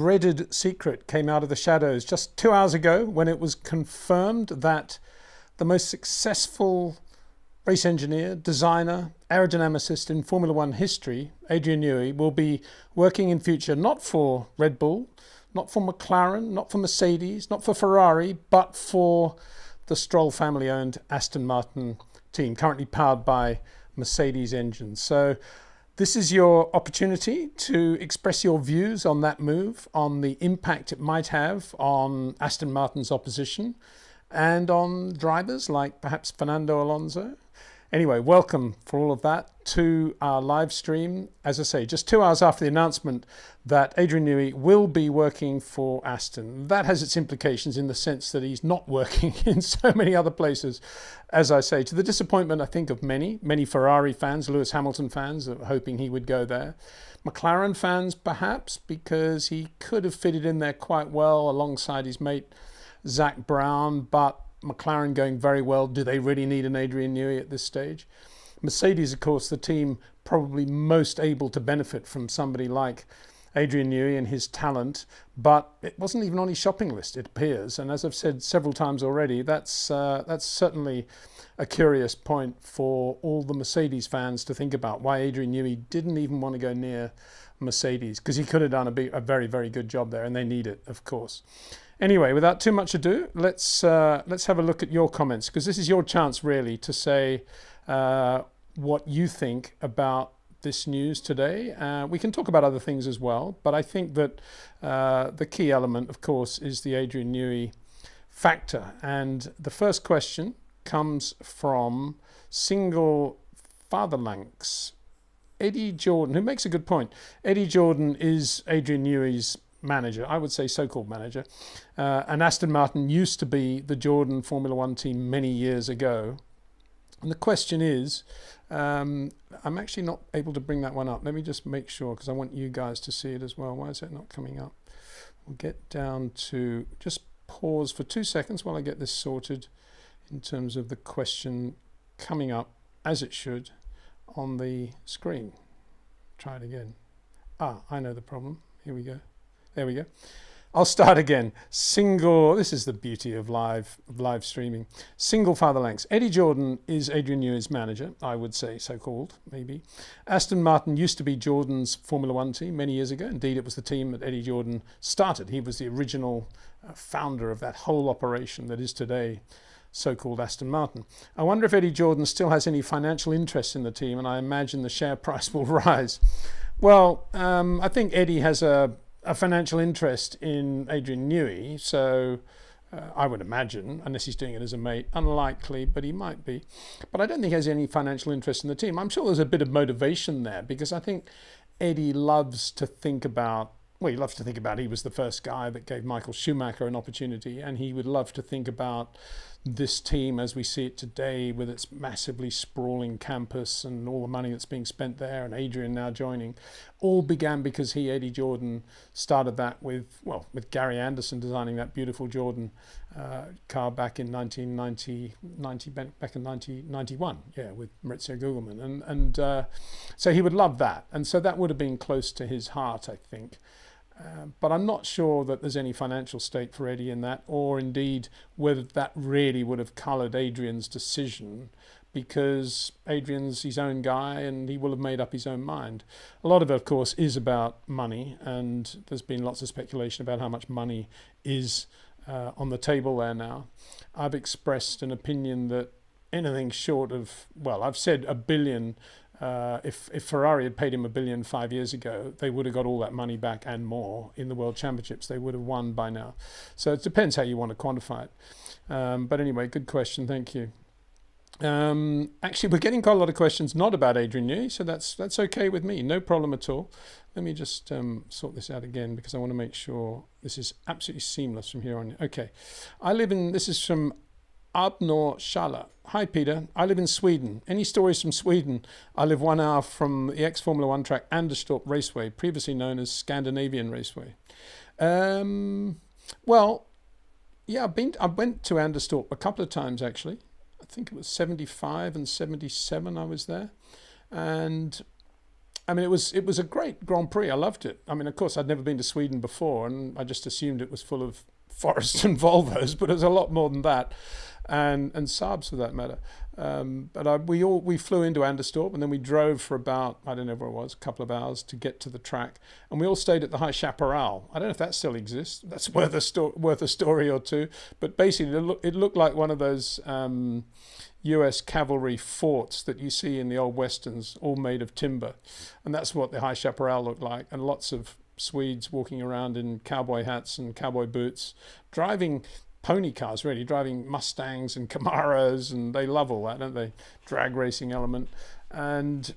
Dreaded secret came out of the shadows just 2 hours ago when it was confirmed that the most successful race engineer, designer, aerodynamicist in Formula One history, Adrian Newey, will be working in future not for Red Bull, not for McLaren, not for Mercedes, not for Ferrari, but for the Stroll family-owned Aston Martin team, currently powered by Mercedes engines. So this is your opportunity to express your views on that move, on the impact it might have on Aston Martin's opposition and on drivers like perhaps Fernando Alonso. Anyway, welcome for all of that to our live stream. As I say, just 2 hours after the announcement that Adrian Newey will be working for Aston. That has its implications in the sense that he's not working in so many other places, as I say, to the disappointment, I think, of many Ferrari fans, Lewis Hamilton fans, hoping he would go there. McLaren fans, perhaps, because he could have fitted in there quite well alongside his mate, Zach Brown, but McLaren going very well. Do they really need an Adrian Newey at this stage? Mercedes, of course, the team probably most able to benefit from somebody like Adrian Newey and his talent, but it wasn't even on his shopping list, it appears. And as I've said several times already, that's certainly a curious point for all the Mercedes fans to think about, why Adrian Newey didn't even want to go near Mercedes, because he could have done a very, very good job there, and they need it, of course. Anyway, without too much ado, let's have a look at your comments, because this is your chance really to say what you think about this news today. We can talk about other things as well, but I think that the key element, of course, is the Adrian Newey factor. And the first question comes from Single Fatherlanks. Eddie Jordan, who makes a good point. Eddie Jordan is Adrian Newey's manager, I would say so-called manager, and Aston Martin used to be the Jordan Formula One team many years ago. And the question is, I'm actually not able to bring that one up. Let me just make sure, because I want you guys to see it as well. Why is it not coming up? We'll get down to, just pause for 2 seconds while I get this sorted in terms of the question coming up as it should on the screen. Try it again. I know the problem. Here we go. There we go. I'll start again. This is the beauty of live streaming. Single Fatherlanks. Eddie Jordan is Adrian Newey's manager, I would say, so-called, maybe. Aston Martin used to be Jordan's Formula One team many years ago. Indeed, it was the team that Eddie Jordan started. He was the original founder of that whole operation that is today so-called Aston Martin. I wonder if Eddie Jordan still has any financial interest in the team, and I imagine the share price will rise. Well, I think Eddie has a financial interest in Adrian Newey, so I would imagine, unless he's doing it as a mate, unlikely, but he might be. But I don't think he has any financial interest in the team. I'm sure there's a bit of motivation there, because I think Eddie loves to think about, well, he loves to think about he was the first guy that gave Michael Schumacher an opportunity, and he would love to think about this team as we see it today, with its massively sprawling campus and all the money that's being spent there, and Adrian now joining. All began because he, Eddie Jordan, started that with Gary Anderson designing that beautiful Jordan car back in 1991, yeah, with Maurizio Gugelmin. And so he would love that. And so that would have been close to his heart, I think. But I'm not sure that there's any financial stake for Eddie in that, or indeed whether that really would have coloured Adrian's decision, because Adrian's his own guy and he will have made up his own mind. A lot of it, of course, is about money, and there's been lots of speculation about how much money is on the table there now. I've expressed an opinion that anything short of, well, I've said $1 billion. If Ferrari had paid him $1 billion 5 years ago, they would have got all that money back and more in the World Championships. They would have won by now. So it depends how you want to quantify it. But anyway, good question. Thank you. Actually, we're getting quite a lot of questions not about Adrian Newey, so that's okay with me. No problem at all. Let me just sort this out again, because I want to make sure this is absolutely seamless from here on. Okay. This is from Abnor Shala. Hi Peter, I live in Sweden. Any stories from Sweden? I live 1 hour from the ex-Formula One track Anderstorp Raceway, previously known as Scandinavian Raceway. Well, yeah, I went to Anderstorp a couple of times actually. I think it was 75 and 77 I was there. And I mean, it was a great Grand Prix. I loved it. I mean, of course, I'd never been to Sweden before, and I just assumed it was full of forests and Volvos, but it was a lot more than that, and Saabs for that matter. But we flew into Anderstorp, and then we drove for about, I don't know where it was, a couple of hours to get to the track, and we all stayed at the High Chaparral. I don't know if that still exists. That's worth a story or two. But basically, it looked like one of those US cavalry forts that you see in the old westerns, all made of timber, and that's what the High Chaparral looked like, and lots of Swedes walking around in cowboy hats and cowboy boots, driving pony cars, really, driving Mustangs and Camaros, and they love all that, don't they? Drag racing element. And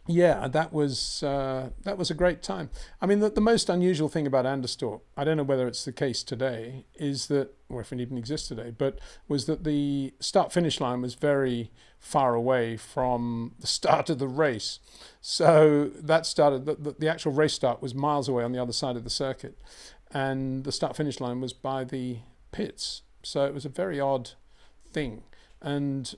yeah, that was a great time. I mean, the most unusual thing about Anderstorp, I don't know whether it's the case today, is that, or if it even exists today, but was that the start-finish line was very far away from the start of the race. So that started, the actual race start was miles away on the other side of the circuit, and the start-finish line was by the pits. So it was a very odd thing, and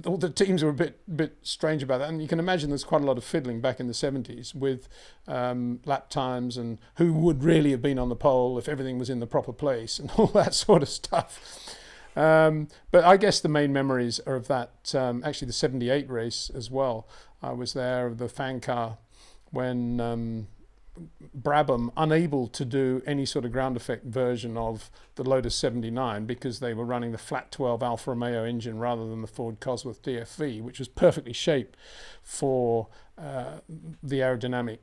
all the teams were a bit strange about that, and you can imagine there's quite a lot of fiddling back in the 70s with lap times and who would really have been on the pole if everything was in the proper place and all that sort of stuff. But I guess the main memories are of that, actually the 78 race as well. I was there, the fan car, when Brabham, unable to do any sort of ground effect version of the Lotus 79 because they were running the flat 12 Alfa Romeo engine rather than the Ford Cosworth DFV, which was perfectly shaped for the aerodynamic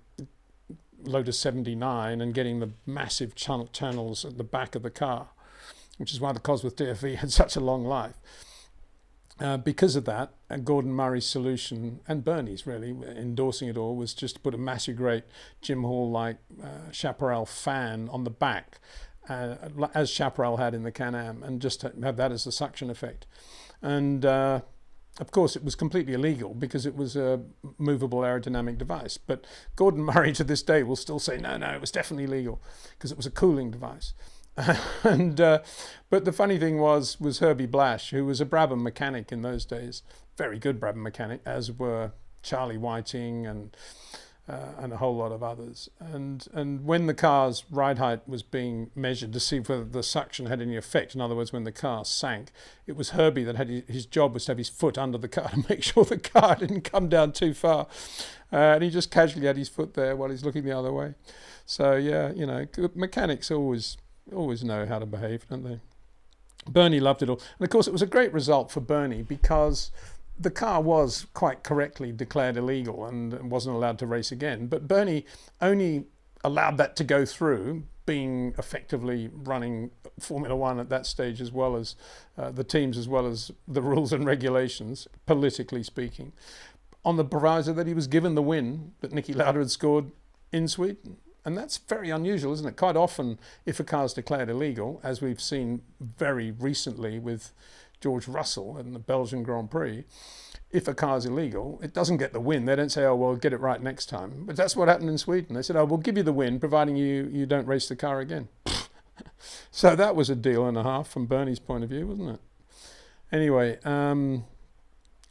Lotus 79 and getting the massive channels at the back of the car, which is why the Cosworth DFV had such a long life. Because of that, Gordon Murray's solution, and Byrne's really endorsing it all, was just to put a massive great Jim Hall-like Chaparral fan on the back, as Chaparral had in the Can-Am, and just have that as the suction effect. And of course it was completely illegal because it was a movable aerodynamic device. But Gordon Murray to this day will still say, no, it was definitely legal because it was a cooling device. And but the funny thing was Herbie Blash, who was a Brabham mechanic in those days, very good Brabham mechanic, as were Charlie Whiting and a whole lot of others. And when the car's ride height was being measured to see whether the suction had any effect, in other words, when the car sank, it was Herbie that had his job was to have his foot under the car to make sure the car didn't come down too far. And he just casually had his foot there while he's looking the other way. So yeah, mechanics always know how to behave, don't they? Byrne loved it all. And of course it was a great result for Byrne because the car was quite correctly declared illegal and wasn't allowed to race again. But Byrne only allowed that to go through, being effectively running Formula One at that stage, as well as the teams, as well as the rules and regulations, politically speaking, on the proviso that he was given the win that Niki Lauda had scored in Sweden. And that's very unusual, isn't it? Quite often, if a car's declared illegal, as we've seen very recently with George Russell in the Belgian Grand Prix, if a car's illegal, it doesn't get the win. They don't say, oh, well, get it right next time. But that's what happened in Sweden. They said, oh, we'll give you the win, providing you don't race the car again. So that was a deal and a half from Byrne's point of view, wasn't it? Anyway,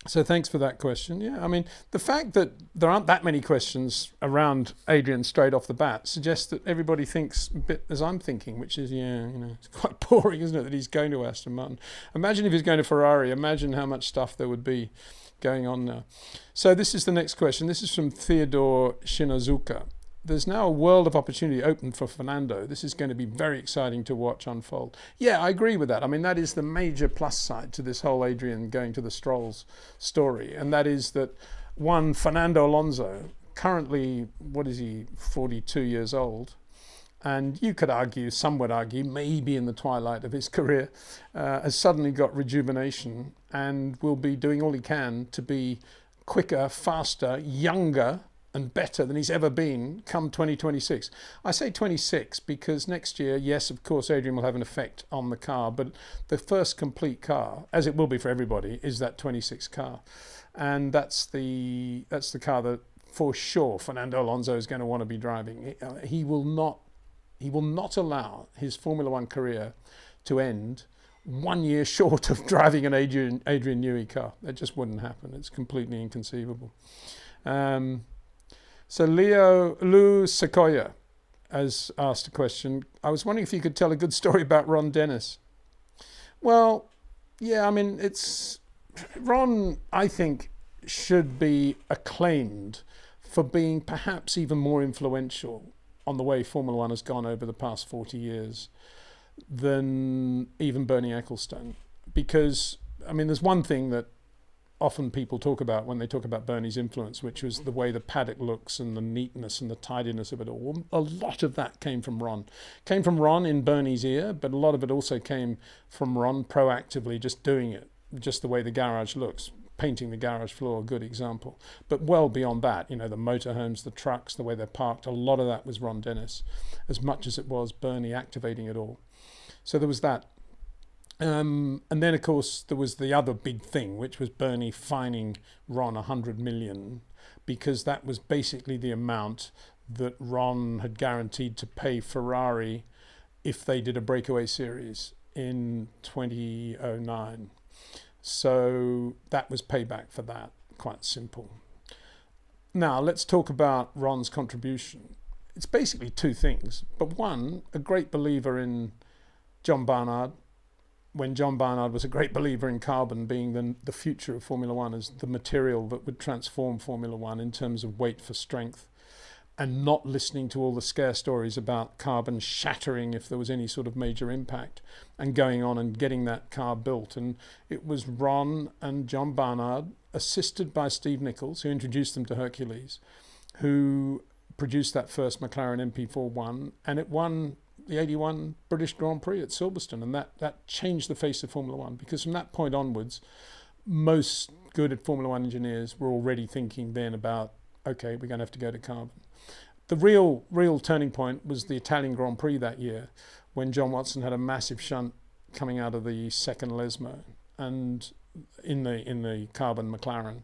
so thanks for that question. Yeah, I mean, the fact that there aren't that many questions around Adrian straight off the bat suggests that everybody thinks a bit as I'm thinking, which is, it's quite boring, isn't it, that he's going to Aston Martin. Imagine if he's going to Ferrari. Imagine how much stuff there would be going on now. So this is the next question. This is from Theodore Shinozuka. There's now a world of opportunity open for Fernando. This is going to be very exciting to watch unfold. Yeah, I agree with that. I mean, that is the major plus side to this whole Adrian going to the Strolls story. And that is that, one, Fernando Alonso, currently, 42 years old. And you could argue, some would argue, maybe in the twilight of his career, has suddenly got rejuvenation and will be doing all he can to be quicker, faster, younger, and better than he's ever been come 2026. I say 26 because next year, yes, of course, Adrian will have an effect on the car, but the first complete car, as it will be for everybody, is that 26 car. And that's the car that, for sure, Fernando Alonso is going to want to be driving. He will not allow his Formula One career to end 1 year short of driving an Adrian Newey car. That just wouldn't happen. It's completely inconceivable. So Lou Sequoia has asked a question. I was wondering if you could tell a good story about Ron Dennis. Well, yeah, I mean, Ron, I think, should be acclaimed for being perhaps even more influential on the way Formula One has gone over the past 40 years than even Bernie Ecclestone. Because, I mean, there's one thing that often people talk about when they talk about Bernie's influence, which was the way the paddock looks and the neatness and the tidiness of it all. A lot of that came from Ron. Came from Ron in Bernie's ear, but a lot of it also came from Ron proactively just doing it, just the way the garage looks. Painting the garage floor, a good example. But well beyond that, you know, the motorhomes, the trucks, the way they're parked, a lot of that was Ron Dennis, as much as it was Bernie activating it all. So there was that. And then, of course, there was the other big thing, which was Bernie fining Ron 100 million, because that was basically the amount that Ron had guaranteed to pay Ferrari if they did a breakaway series in 2009. So that was payback for that, quite simple. Now, let's talk about Ron's contribution. It's basically two things, but one, a great believer in John Barnard, when John Barnard was a great believer in carbon being the future of Formula One as the material that would transform Formula One in terms of weight for strength, and not listening to all the scare stories about carbon shattering if there was any sort of major impact, and going on and getting that car built. And it was Ron and John Barnard, assisted by Steve Nichols, who introduced them to Hercules, who produced that first McLaren MP41, and it won the 81 British Grand Prix at Silverstone, and that changed the face of Formula One, because from that point onwards, most good at Formula One engineers were already thinking then about, okay, we're going to have to go to carbon. The real turning point was the Italian Grand Prix that year, when John Watson had a massive shunt coming out of the second Lesmo and in the carbon McLaren,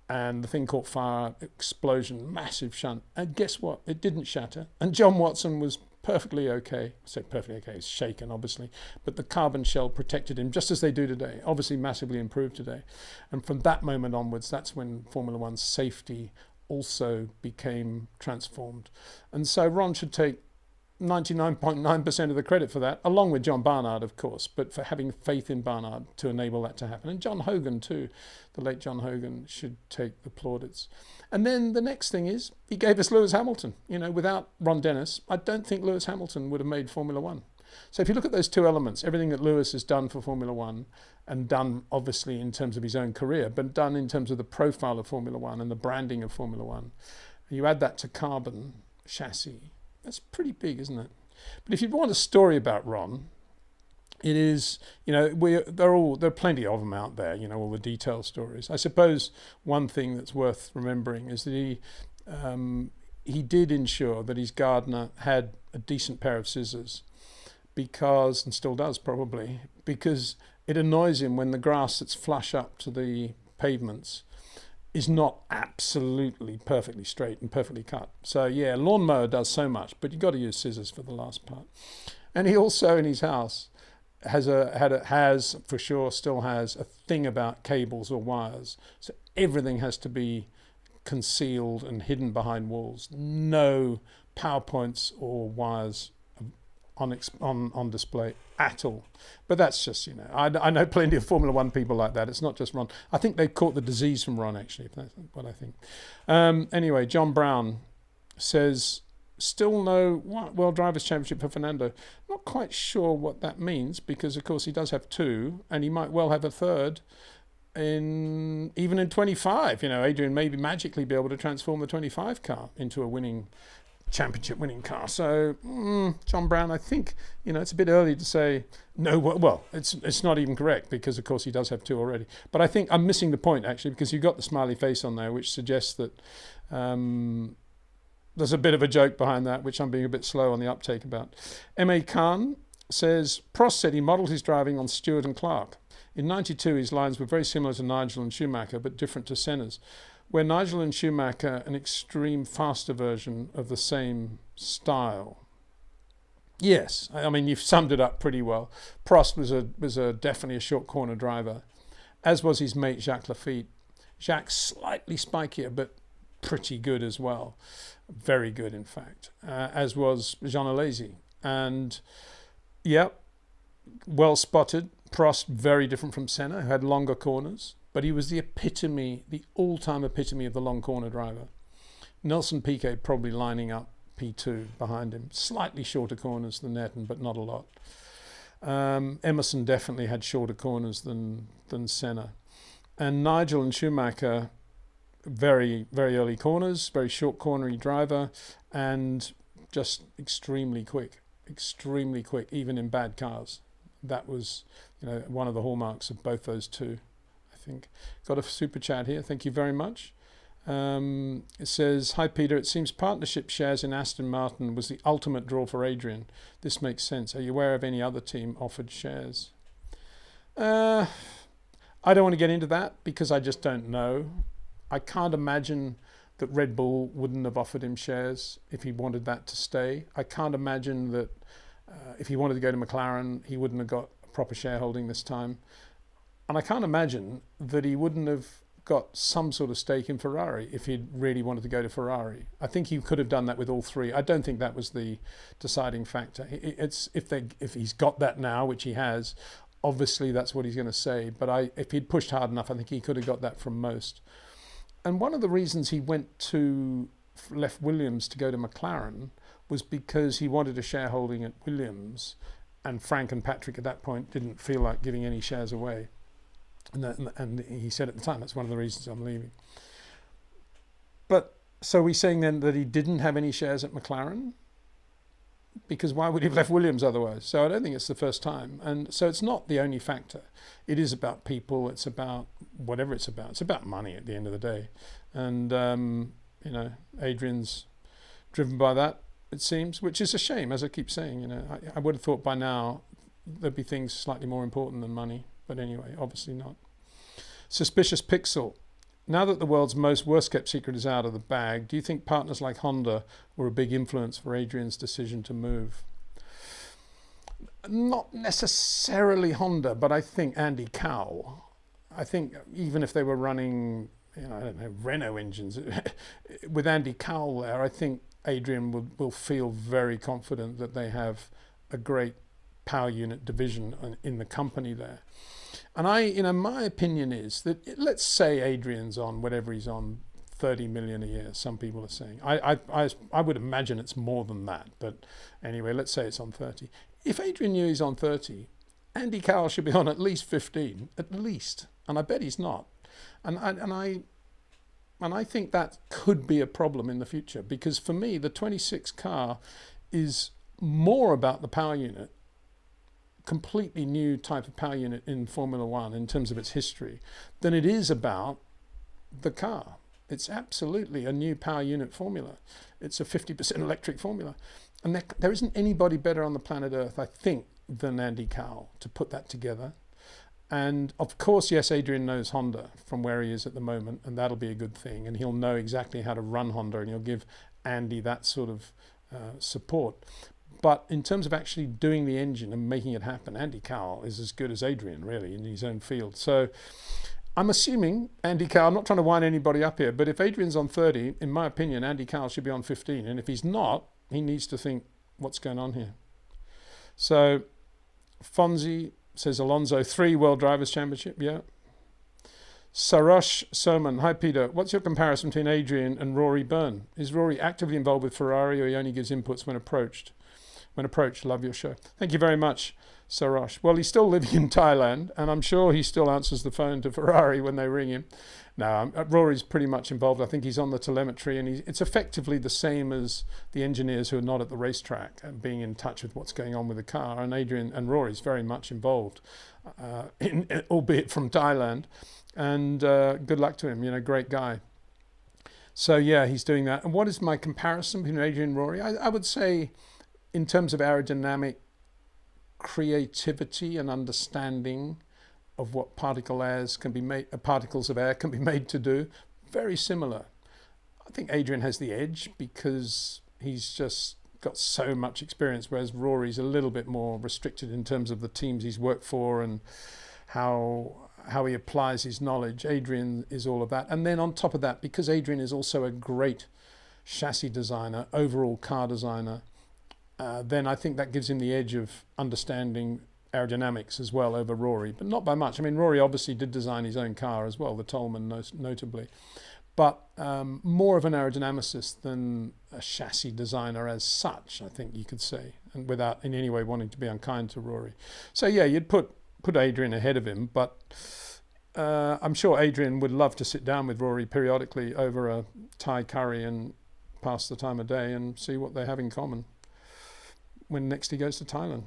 and the thing caught fire, explosion, massive shunt, and guess what? It didn't shatter, and John Watson was perfectly okay. I say perfectly okay, it's shaken obviously, but the carbon shell protected him just as they do today, obviously massively improved today. And from that moment onwards, that's when Formula One's safety also became transformed. And so Ron should take 99.9% of the credit for that, along with John Barnard, of course, but for having faith in Barnard to enable that to happen. And John Hogan too, the late John Hogan, should take the plaudits. And then the next thing is, he gave us Lewis Hamilton. You know, without Ron Dennis, I don't think Lewis Hamilton would have made Formula One. So if you look at those two elements, everything that Lewis has done for Formula One, and done obviously in terms of his own career, but done in terms of the profile of Formula One and the branding of Formula One, you add that to carbon chassis, that's pretty big, isn't it? But if you want a story about Ron, it is, you know, there are plenty of them out there, you know, all the detail stories. I suppose one thing that's worth remembering is that he did ensure that his gardener had a decent pair of scissors, because, and still does probably, because it annoys him when the grass that's flush up to the pavements is not absolutely perfectly straight and perfectly cut. So yeah, lawnmower does so much, but you've got to use scissors for the last part. And he also in his house for sure still has a thing about cables or wires. So everything has to be concealed and hidden behind walls. No PowerPoints or wires on display at all. But that's just, you know, I know plenty of Formula One people like that. It's not just Ron. I think they caught the disease from Ron, actually, if that's what I think. Anyway, John Brown says, still no World Drivers' Championship for Fernando. Not quite sure what that means, because of course he does have two, and he might well have a third even in 25. You know, Adrian may magically be able to transform the 25 car into a championship winning car. So John Brown, I think, you know, it's a bit early to say no. Well, it's not even correct, because of course he does have two already. But I think I'm missing the point, actually, because you've got the smiley face on there, which suggests that there's a bit of a joke behind that, which I'm being a bit slow on the uptake about. M.A. Khan says, Prost said he modelled his driving on Stewart and Clark. In 92, his lines were very similar to Nigel and Schumacher, but different to Senna's. Were Nigel and Schumacher an extreme faster version of the same style? Yes, I mean, you've summed it up pretty well. Prost was definitely a short corner driver, as was his mate Jacques Lafitte. Jacques slightly spikier, but pretty good as well. Very good, in fact, as was Jean Alesi. And, yeah, well spotted. Prost, very different from Senna, who had longer corners, but he was the epitome, the all-time epitome of the long corner driver. Nelson Piquet probably lining up P2 behind him. Slightly shorter corners than Ayrton, but not a lot. Emerson definitely had shorter corners than Senna. And Nigel and Schumacher, very, very early corners, very short cornery driver, and just extremely quick, even in bad cars. That was, one of the hallmarks of both those two, I think. Got a super chat here. Thank you very much. It says, "Hi Peter, it seems partnership shares in Aston Martin was the ultimate draw for Adrian. This makes sense. Are you aware of any other team offered shares?" I don't want to get into that because I just don't know. I can't imagine that Red Bull wouldn't have offered him shares if he wanted that to stay. I can't imagine that if he wanted to go to McLaren, he wouldn't have got a proper shareholding this time. And I can't imagine that he wouldn't have got some sort of stake in Ferrari if he'd really wanted to go to Ferrari. I think he could have done that with all three. I don't think that was the deciding factor. It's if he's got that now, which he has, obviously that's what he's going to say. But if he'd pushed hard enough, I think he could have got that from most. And one of the reasons he left Williams to go to McLaren was because he wanted a shareholding at Williams, and Frank and Patrick at that point didn't feel like giving any shares away. And he said at the time, that's one of the reasons I'm leaving. But so we're saying then that he didn't have any shares at McLaren? Because why would he have left Williams otherwise? So I don't think it's the first time. And so it's not the only factor. It is about people. It's about whatever it's about. It's about money at the end of the day. And, Adrian's driven by that, it seems, which is a shame, as I keep saying. I would have thought by now there'd be things slightly more important than money. But anyway, obviously not. Suspicious Pixel. Now that the world's most worst-kept secret is out of the bag, do you think partners like Honda were a big influence for Adrian's decision to move? Not necessarily Honda, but I think Andy Cowell. I think even if they were running, Renault engines, with Andy Cowell there, I think Adrian will feel very confident that they have a great power unit division in the company there. And my opinion is that, let's say Adrian's on whatever he's on, 30 million a year, some people are saying. I would imagine it's more than that, but anyway, let's say it's on 30. If Adrian Newey's on 30, Andy Cowell should be on at least 15, at least, and I bet he's not. And I think that could be a problem in the future, because for me, the 26 car is more about the power unit, completely new type of power unit in Formula One in terms of its history, than it is about the car. It's absolutely a new power unit formula. It's a 50% electric formula. And there isn't anybody better on the planet Earth, I think, than Andy Cowell to put that together. And of course, yes, Adrian knows Honda from where he is at the moment, and that'll be a good thing. And he'll know exactly how to run Honda, and he'll give Andy that sort of support. But in terms of actually doing the engine and making it happen, Andy Cowell is as good as Adrian, really, in his own field. So I'm assuming Andy Cowell, I'm not trying to wind anybody up here, but if Adrian's on 30, in my opinion, Andy Cowell should be on 15. And if he's not, he needs to think, what's going on here? So Fonzie says Alonso, 3 World Drivers' Championship, yeah. Sarosh Soman, hi Peter, what's your comparison between Adrian and Rory Byrne? Is Rory actively involved with Ferrari, or he only gives inputs when approached? Love your show. Thank you very much, Sarosh. Well, he's still living in Thailand, and I'm sure he still answers the phone to Ferrari when they ring him. No, Rory's pretty much involved. I think he's on the telemetry, and it's effectively the same as the engineers who are not at the racetrack and being in touch with what's going on with the car. And Adrian and Rory's very much involved, albeit from Thailand. And good luck to him, great guy. So yeah, he's doing that. And what is my comparison between Adrian and Rory? I would say, in terms of aerodynamic creativity and understanding of what particles of air can be made to do, very similar. I think Adrian has the edge because he's just got so much experience, whereas Rory's a little bit more restricted in terms of the teams he's worked for and how how he applies his knowledge. Adrian is all of that. And then on top of that, because Adrian is also a great chassis designer, overall car designer, then I think that gives him the edge of understanding aerodynamics as well over Rory, but not by much. I mean, Rory obviously did design his own car as well, the Tolman notably, but more of an aerodynamicist than a chassis designer as such, I think you could say, and without in any way wanting to be unkind to Rory. So yeah, you'd put Adrian ahead of him, but I'm sure Adrian would love to sit down with Rory periodically over a Thai curry and pass the time of day and see what they have in common when next he goes to Thailand.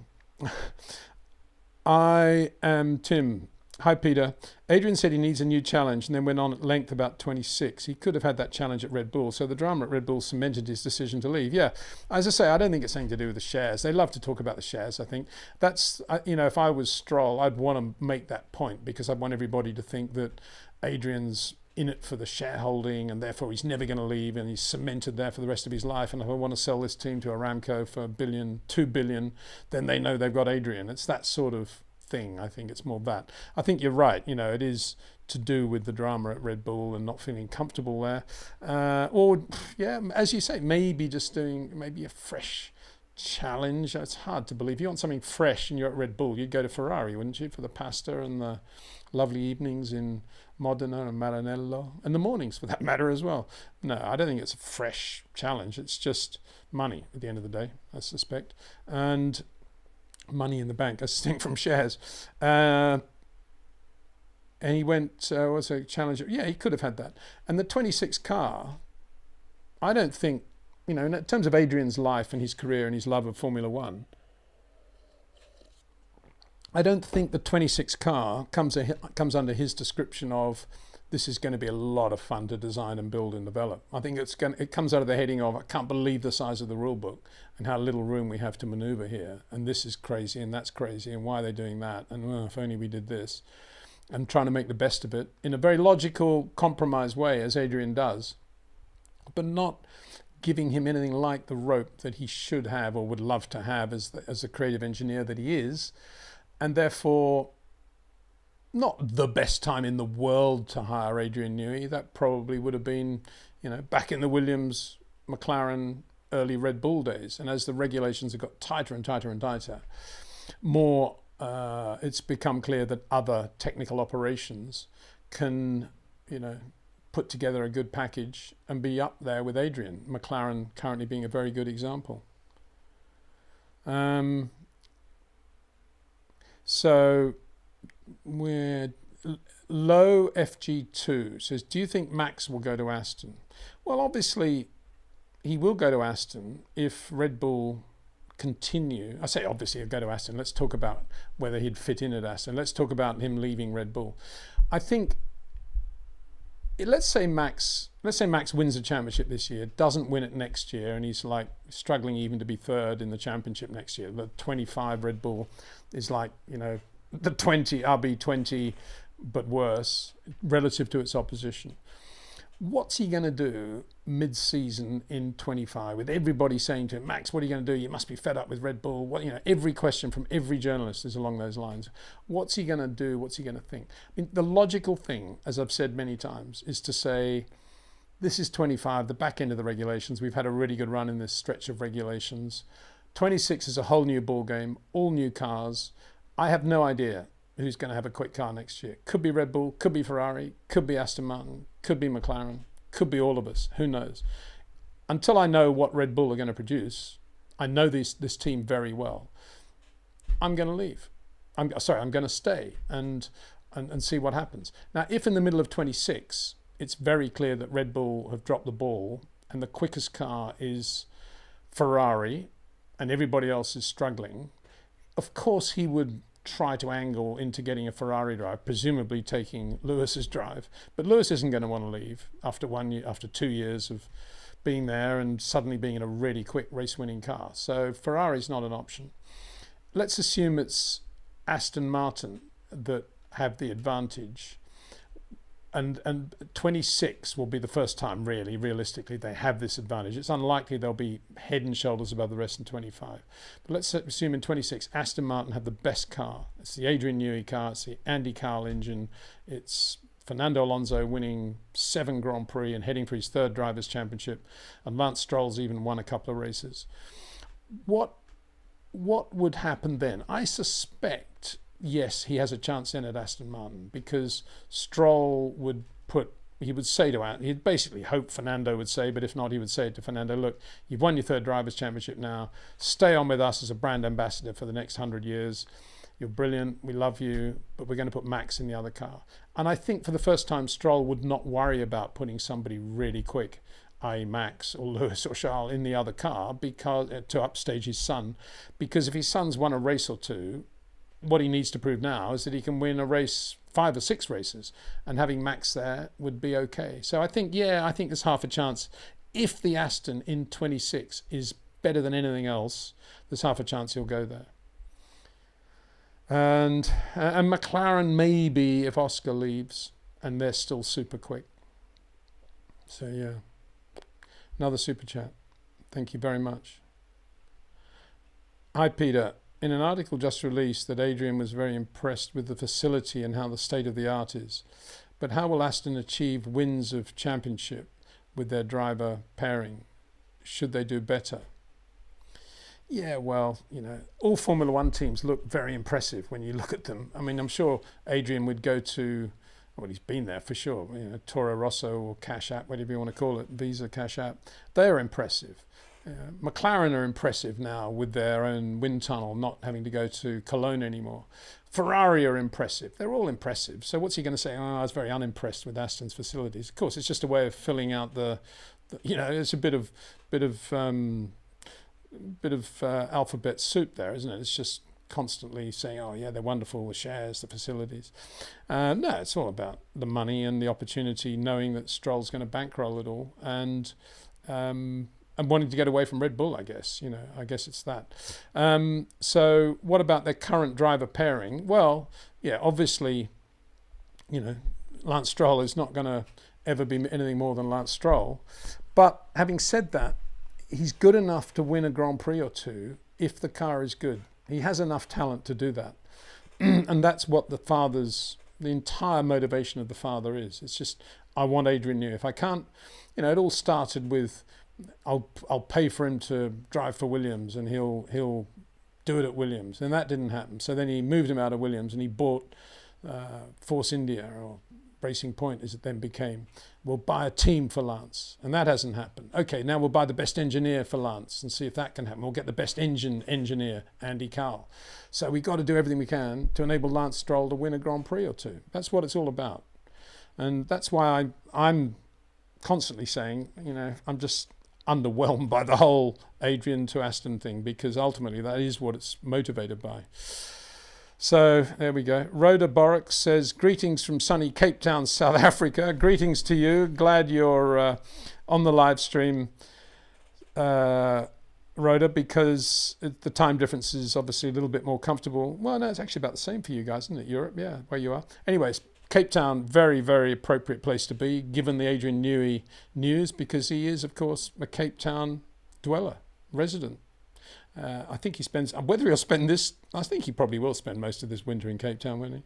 I am Tim. Hi Peter. Adrian said he needs a new challenge and then went on at length about 26. He could have had that challenge at Red Bull, so the drama at Red Bull cemented his decision to leave. Yeah, as I say, I don't think it's anything to do with the shares. They love to talk about the shares. I think that's, if I was Stroll, I'd want to make that point because I'd want everybody to think that Adrian's in it for the shareholding and therefore he's never going to leave and he's cemented there for the rest of his life, and if I want to sell this team to Aramco for $1 billion, $2 billion, then they know they've got Adrian. It's that sort of thing. I think it's more that. I think you're right, it is to do with the drama at Red Bull and not feeling comfortable there, or yeah, as you say, maybe just doing maybe a fresh challenge. It's hard to believe. If you want something fresh and you're at Red Bull, you'd go to Ferrari, wouldn't you, for the pasta and the lovely evenings in Modena and Maranello, and the mornings for that matter as well. No, I don't think it's a fresh challenge. It's just money at the end of the day, I suspect, and money in the bank, as distinct from shares. And he went, what's a challenge? Yeah, he could have had that. And the 26 car, I don't think, in terms of Adrian's life and his career and his love of Formula One, I don't think the 26 car comes under his description of this is going to be a lot of fun to design and build and develop. I think it comes out of the heading of I can't believe the size of the rule book and how little room we have to maneuver here, and this is crazy and that's crazy and why are they doing that, and if only we did this, and trying to make the best of it in a very logical, compromised way, as Adrian does, but not giving him anything like the rope that he should have or would love to have as the creative engineer that he is, and therefore not the best time in the world to hire Adrian Newey. That probably would have been, back in the Williams, McLaren, early Red Bull days. And as the regulations have got tighter and tighter and tighter, more it's become clear that other technical operations can, put together a good package and be up there with Adrian. McLaren currently being a very good example. So we're low FG2 says, do you think Max will go to Aston? Well, obviously he will go to Aston if Red Bull continue. I say obviously he'll go to Aston. Let's talk about whether he'd fit in at Aston. Let's talk about him leaving Red Bull. I think, let's say Max wins the championship this year, doesn't win it next year, and he's like struggling even to be third in the championship next year. The 25 Red Bull is like, the 20 RB20, but worse relative to its opposition. What's he going to do mid-season in 25 with everybody saying to him, Max, what are you going to do? You must be fed up with Red Bull. Every question from every journalist is along those lines. What's he going to do? What's he going to think? I mean, the logical thing, as I've said many times, is to say, this is 25, the back end of the regulations. We've had a really good run in this stretch of regulations. 26 is a whole new ball game, all new cars. I have no idea who's going to have a quick car next year. Could be Red Bull, could be Ferrari, could be Aston Martin, could be McLaren, could be all of us. Who knows? Until I know what Red Bull are going to produce, I know this team very well. I'm going to leave. I'm going to stay and see what happens. Now, if in the middle of 26, it's very clear that Red Bull have dropped the ball and the quickest car is Ferrari and everybody else is struggling, of course he would try to angle into getting a Ferrari drive, presumably taking Lewis's drive. But Lewis isn't going to want to leave after 1 year, after 2 years of being there and suddenly being in a really quick race-winning car. So Ferrari's not an option. Let's assume it's Aston Martin that have the advantage. and 26 will be the first time, really, realistically, they have this advantage. It's unlikely they'll be head and shoulders above the rest in 25. But let's assume in 26, Aston Martin have the best car. It's the Adrian Newey car, it's the Andy Carroll engine, it's Fernando Alonso winning 7 Grand Prix and heading for his 3rd Drivers' Championship, and Lance Stroll's even won a couple of races. What would happen then? I suspect, yes, he has a chance in at Aston Martin, because Stroll would say to Andy, he'd basically hope Fernando would say, but if not, he would say to Fernando, look, you've won your 3rd Drivers' Championship now, stay on with us as a brand ambassador for the next 100 years. You're brilliant, we love you, but we're going to put Max in the other car. And I think for the first time, Stroll would not worry about putting somebody really quick, i.e. Max or Lewis or Charles, in the other car because to upstage his son, because if his son's won a race or two, what he needs to prove now is that he can win a race, 5 or 6 races, and having Max there would be okay. So I think there's half a chance. If the Aston in 26 is better than anything else, there's half a chance he'll go there. And McLaren maybe if Oscar leaves, and they're still super quick. So yeah, another super chat. Thank you very much. Hi Peter. In an article just released that Adrian was very impressed with the facility and how the state of the art is. But how will Aston achieve wins of championship with their driver pairing? Should they do better? Yeah, well, all Formula One teams look very impressive when you look at them. I mean, I'm sure Adrian would go to, well, he's been there for sure, Toro Rosso or Cash App, whatever you want to call it, Visa, Cash App. They're impressive. McLaren are impressive now with their own wind tunnel, not having to go to Cologne anymore. Ferrari are impressive. They're all impressive. So what's he going to say? Oh, I was very unimpressed with Aston's facilities. Of course, it's just a way of filling out it's a bit of alphabet soup there, isn't it? It's just constantly saying, oh yeah, they're wonderful, the shares, the facilities. No, it's all about the money and the opportunity, knowing that Stroll's going to bankroll it all, and wanting to get away from Red Bull, I guess. I guess it's that. So what about their current driver pairing? Well, yeah, obviously, Lance Stroll is not going to ever be anything more than Lance Stroll. But having said that, he's good enough to win a Grand Prix or two if the car is good. He has enough talent to do that. And that's what the entire motivation of the father is. It's just, I want Adrian Newey. If I can't, it all started with, I'll pay for him to drive for Williams and he'll do it at Williams. And that didn't happen. So then he moved him out of Williams and he bought Force India, or Racing Point as it then became. We'll buy a team for Lance, and that hasn't happened. Okay, now we'll buy the best engineer for Lance and see if that can happen. We'll get the best engineer, Andy Carroll. So we've got to do everything we can to enable Lance Stroll to win a Grand Prix or two. That's what it's all about. And that's why I'm constantly saying, I'm just underwhelmed by the whole Adrian to Aston thing, because ultimately that is what it's motivated by. So there we go. Rhoda Borrock says, greetings from sunny Cape Town, South Africa. Greetings to you. Glad you're on the live stream, Rhoda, because the time difference is obviously a little bit more comfortable. Well, no, it's actually about the same for you guys, isn't it? Europe, yeah, where you are. Anyways, Cape Town, very, very appropriate place to be, given the Adrian Newey news, because he is, of course, a Cape Town dweller, resident. I think he spends, whether he'll spend this, I think he probably will spend most of this winter in Cape Town, won't he?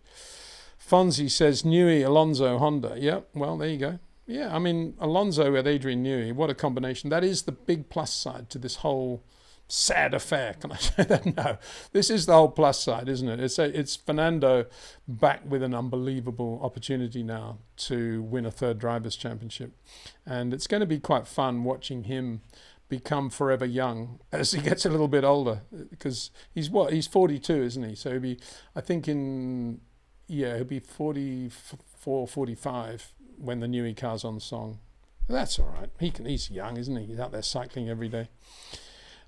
Fonzie says, Newey, Alonso, Honda. Yeah, well, there you go. Yeah, I mean, Alonso with Adrian Newey, what a combination. That is the big plus side to this whole sad affair. Can I say that? No. This is the whole plus side, isn't it? It's Fernando back with an unbelievable opportunity now to win a 3rd Drivers' Championship. And it's going to be quite fun watching him become forever young as he gets a little bit older, because he's 42, isn't he? So he'll be, I think he'll be 44, 45 when the Newey car's on song. That's all right. He's young, isn't he? He's out there cycling every day.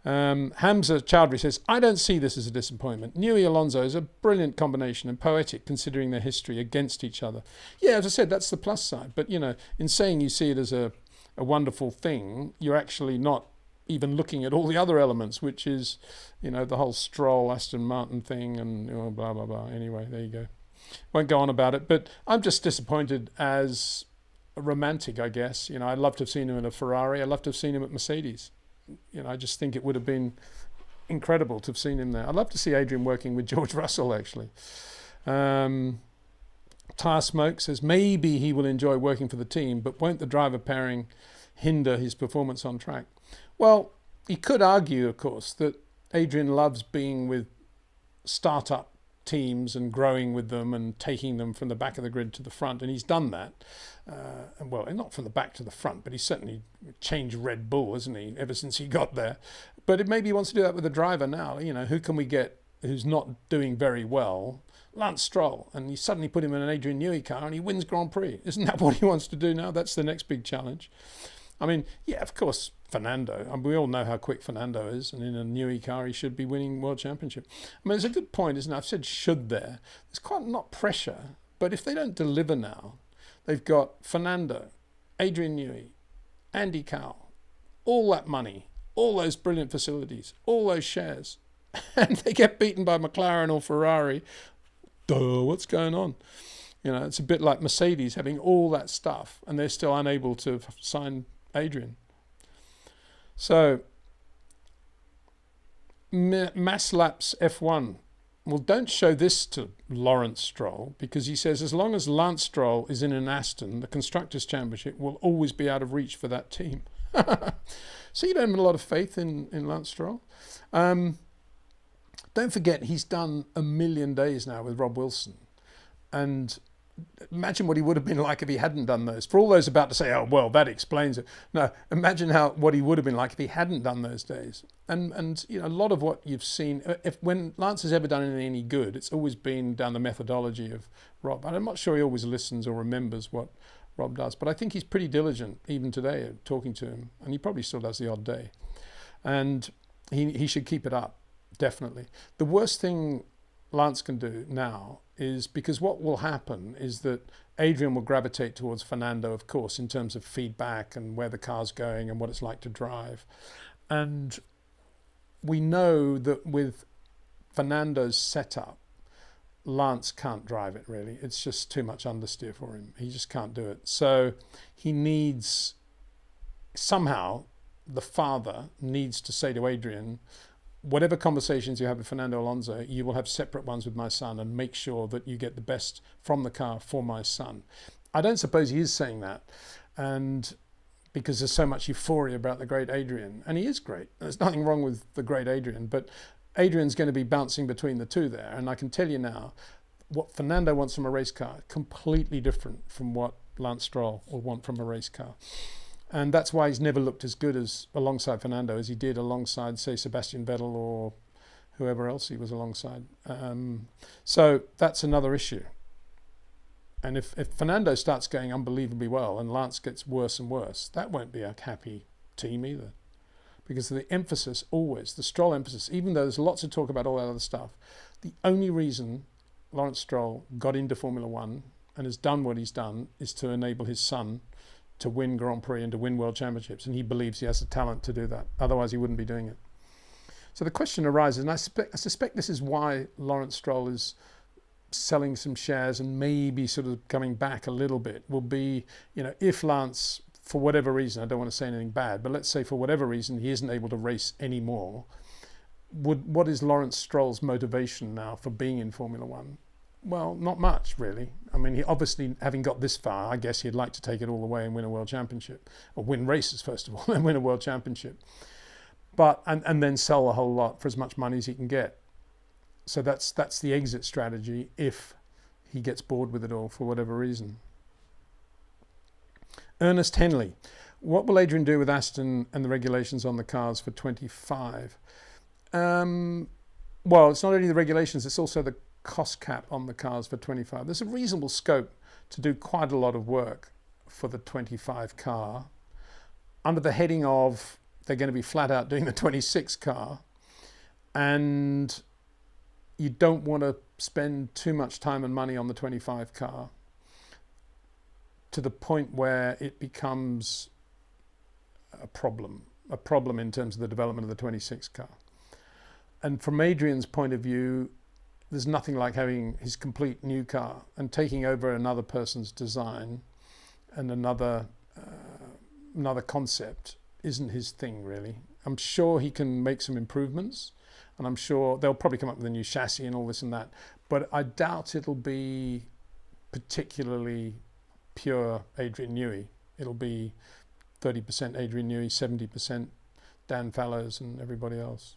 Hamza Chowdhury says, I don't see this as a disappointment. Newey Alonso is a brilliant combination and poetic considering their history against each other. Yeah, as I said, that's the plus side. But, in saying you see it as a wonderful thing, you're actually not even looking at all the other elements, which is, the whole Stroll Aston Martin thing and blah, blah, blah. Anyway, there you go. Won't go on about it, but I'm just disappointed as a romantic, I guess. You know, I'd love to have seen him in a Ferrari. I'd love to have seen him at Mercedes. You know, I just think it would have been incredible to have seen him there. I'd love to see Adrian working with George Russell, actually. Tire Smoke says maybe he will enjoy working for the team, but won't the driver pairing hinder his performance on track? Well, he could argue, of course, that Adrian loves being with startup teams and growing with them and taking them from the back of the grid to the front, and he's done that. Well, not from the back to the front, but he's certainly changed Red Bull, hasn't he, ever since he got there. But maybe he wants to do that with the driver now. You know, who can we get who's not doing very well? Lance Stroll, and you suddenly put him in an Adrian Newey car and he wins Grand Prix. Isn't that what he wants to do now? That's the next big challenge. I mean, yeah, of course, Fernando. I mean, we all know how quick Fernando is, and in a Newey car he should be winning World Championship. I mean, it's a good point, isn't it? I've said should there. There's quite not pressure, but if they don't deliver now, they've got Fernando, Adrian Newey, Andy Cowell, all that money, all those brilliant facilities, all those shares, and they get beaten by McLaren or Ferrari. Duh, what's going on? You know, it's a bit like Mercedes having all that stuff and they're still unable to sign Adrian. So, Maslaps F1. Well, don't show this to Lawrence Stroll, because he says as long as Lance Stroll is in an Aston, the Constructors' Championship will always be out of reach for that team. So you don't have a lot of faith in Lance Stroll. Don't forget, he's done 1,000,000 days now with Rob Wilson. And imagine what he would have been like if he hadn't done those. For all those about to say, oh, well, that explains it. No, imagine what he would have been like if he hadn't done those days. And you know, a lot of what you've seen, when Lance has ever done anything any good, it's always been down the methodology of Rob. And I'm not sure he always listens or remembers what Rob does, but I think he's pretty diligent even today at talking to him. And he probably still does the odd day. And he should keep it up. Definitely. The worst thing Lance can do now is, because what will happen is that Adrian will gravitate towards Fernando, of course, in terms of feedback and where the car's going and what it's like to drive. And we know that with Fernando's setup, Lance can't drive it really. It's just too much understeer for him. He just can't do it. So he needs, somehow, the father needs to say to Adrian, whatever conversations you have with Fernando Alonso, you will have separate ones with my son, and make sure that you get the best from the car for my son. I don't suppose he is saying that, and because there's so much euphoria about the great Adrian, and he is great. There's nothing wrong with the great Adrian, but Adrian's going to be bouncing between the two there, and I can tell you now, what Fernando wants from a race car, completely different from what Lance Stroll will want from a race car. And that's why he's never looked as good as alongside Fernando as he did alongside, say, Sebastian Vettel or whoever else he was alongside. So that's another issue. And if Fernando starts going unbelievably well and Lance gets worse and worse, that won't be a happy team either. Because the emphasis always, the Stroll emphasis, even though there's lots of talk about all that other stuff, the only reason Lawrence Stroll got into Formula One and has done what he's done is to enable his son to win Grand Prix and to win World Championships, and he believes he has the talent to do that. Otherwise, he wouldn't be doing it. So the question arises, and I suspect this is why Lawrence Stroll is selling some shares and maybe sort of coming back a little bit, will be, you know, if Lance, for whatever reason, I don't want to say anything bad, but let's say for whatever reason he isn't able to race anymore, what is Lawrence Stroll's motivation now for being in Formula One? Well, not much, really. I mean, he obviously, having got this far, I guess he'd like to take it all the way and win a world championship, or win races, first of all, and win a world championship. But, and then sell a whole lot for as much money as he can get. So that's the exit strategy if he gets bored with it all for whatever reason. Ernest Henley. What will Adrian do with Aston and the regulations on the cars for 25? Well, it's not only the regulations, it's also the cost cap on the cars for 25. There's a reasonable scope to do quite a lot of work for the 25 car under the heading of they're going to be flat out doing the 26 car, and you don't want to spend too much time and money on the 25 car to the point where it becomes a problem in terms of the development of the 26 car. And from Adrian's point of view, there's nothing like having his complete new car and taking over another person's design and another concept isn't his thing, really. I'm sure he can make some improvements, and I'm sure they'll probably come up with a new chassis and all this and that, but I doubt it'll be particularly pure Adrian Newey. It'll be 30% Adrian Newey, 70% Dan Fallows and everybody else.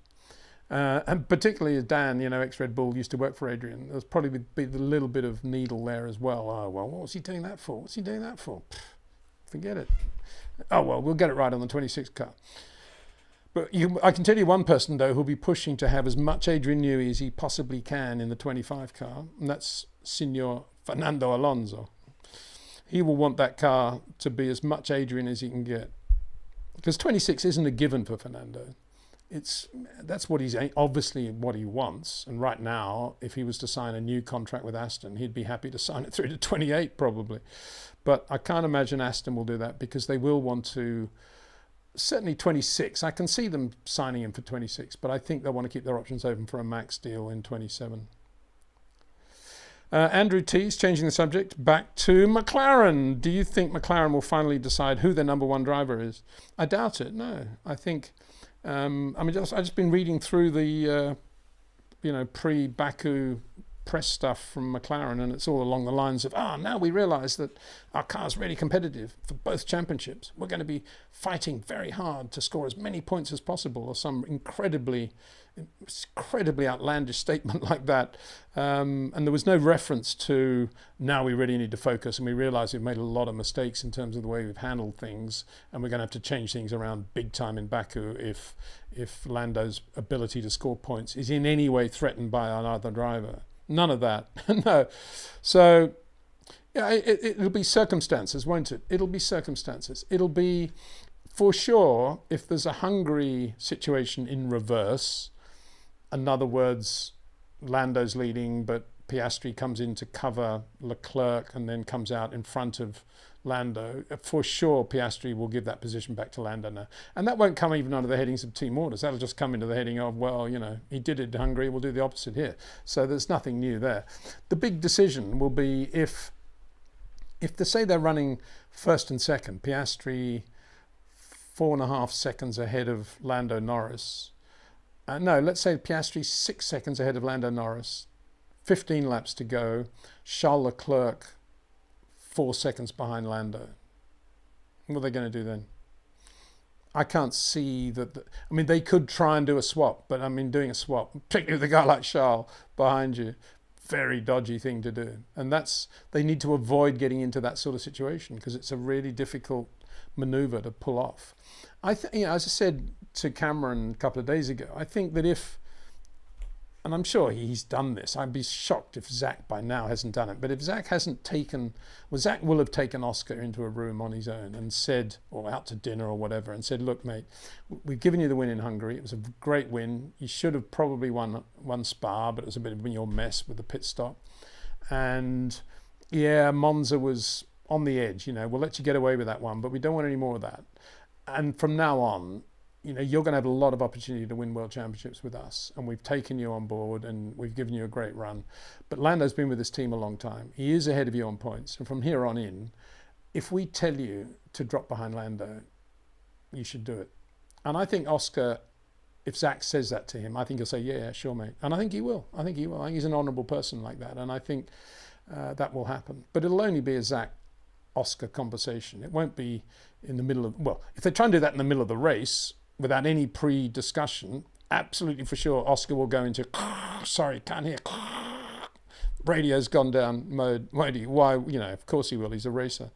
And particularly as Dan, ex-Red Bull, used to work for Adrian, there's probably be the little bit of needle there as well. Oh, well, what was he doing that for? What's he doing that for? Pfft, forget it. Oh, well, we'll get it right on the 26 car. But I can tell you one person, though, who'll be pushing to have as much Adrian Newey as he possibly can in the 25 car, and that's Senor Fernando Alonso. He will want that car to be as much Adrian as he can get. Because 26 isn't a given for Fernando. That's what he's obviously what he wants. And right now, if he was to sign a new contract with Aston, he'd be happy to sign it through to 28 probably. But I can't imagine Aston will do that, because they will want to, certainly 26. I can see them signing him for 26, but I think they'll want to keep their options open for a max deal in 27. Andrew T's changing the subject back to McLaren. Do you think McLaren will finally decide who their number one driver is? I doubt it. No, I think. I've just been reading through the pre-Baku press stuff from McLaren, and it's all along the lines of, now we realise that our car's really competitive for both championships. We're going to be fighting very hard to score as many points as possible, or some incredibly outlandish statement like that. And there was no reference to, now we really need to focus, and we realise we've made a lot of mistakes in terms of the way we've handled things, and we're going to have to change things around big time in Baku if Lando's ability to score points is in any way threatened by another driver. None of that. No. So yeah, it'll be circumstances, won't it? It'll be circumstances. It'll be, for sure, if there's a Hungary situation in reverse, in other words, Lando's leading, but Piastri comes in to cover Leclerc and then comes out in front of Lando, for sure Piastri will give that position back to Lando now. And that won't come even under the headings of team orders. That'll just come into the heading of, well, he did it in Hungary, we'll do the opposite here. So there's nothing new there. The big decision will be if they say they're running first and second, Piastri 4.5 seconds ahead of Lando Norris. No, let's say Piastri 6 seconds ahead of Lando Norris, 15 laps to go, Charles Leclerc 4 seconds behind Lando. What are they going to do then? I can't see that. They could try and do a swap, but doing a swap, particularly with a guy like Charles behind you, very dodgy thing to do. And they need to avoid getting into that sort of situation, because it's a really difficult maneuver to pull off. As I said to Cameron a couple of days ago, I think that and I'm sure he's done this, I'd be shocked if Zach by now hasn't done it, but if Zach hasn't Zach will have taken Oscar into a room on his own and said, or out to dinner or whatever, and said, look, mate, we've given you the win in Hungary. It was a great win. You should have probably won Spa, but it was a bit of your mess with the pit stop. And yeah, Monza was on the edge, we'll let you get away with that one, but we don't want any more of that. And from now on, you're going to have a lot of opportunity to win world championships with us, and we've taken you on board and we've given you a great run. But Lando's been with this team a long time. He is ahead of you on points, and from here on in, if we tell you to drop behind Lando, you should do it. And I think Oscar, if Zach says that to him, I think he'll say, yeah, sure, mate. And I think he will. I think he's an honourable person like that, and I think that will happen. But it'll only be a Zach-Oscar conversation. It won't be in the middle of, if they try and do that in the middle of the race, without any pre-discussion, absolutely for sure, Oscar will go into, sorry, can't hear, radio's gone down mode. Why, of course he will, he's a racer.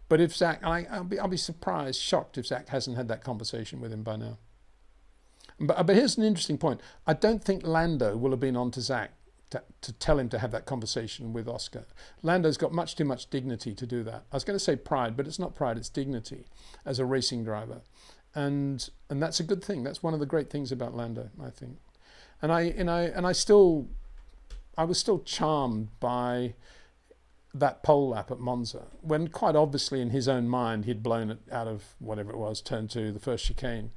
But if Zach, I'll be surprised, shocked if Zach hasn't had that conversation with him by now. But here's an interesting point. I don't think Lando will have been on to Zach to tell him to have that conversation with Oscar. Lando's got much too much dignity to do that. I was going to say pride, but it's not pride, it's dignity as a racing driver. And that's a good thing. That's one of the great things about Lando, I think. And I was still charmed by that pole lap at Monza, when quite obviously in his own mind he'd blown it out of whatever it was, turn 2, the first chicane,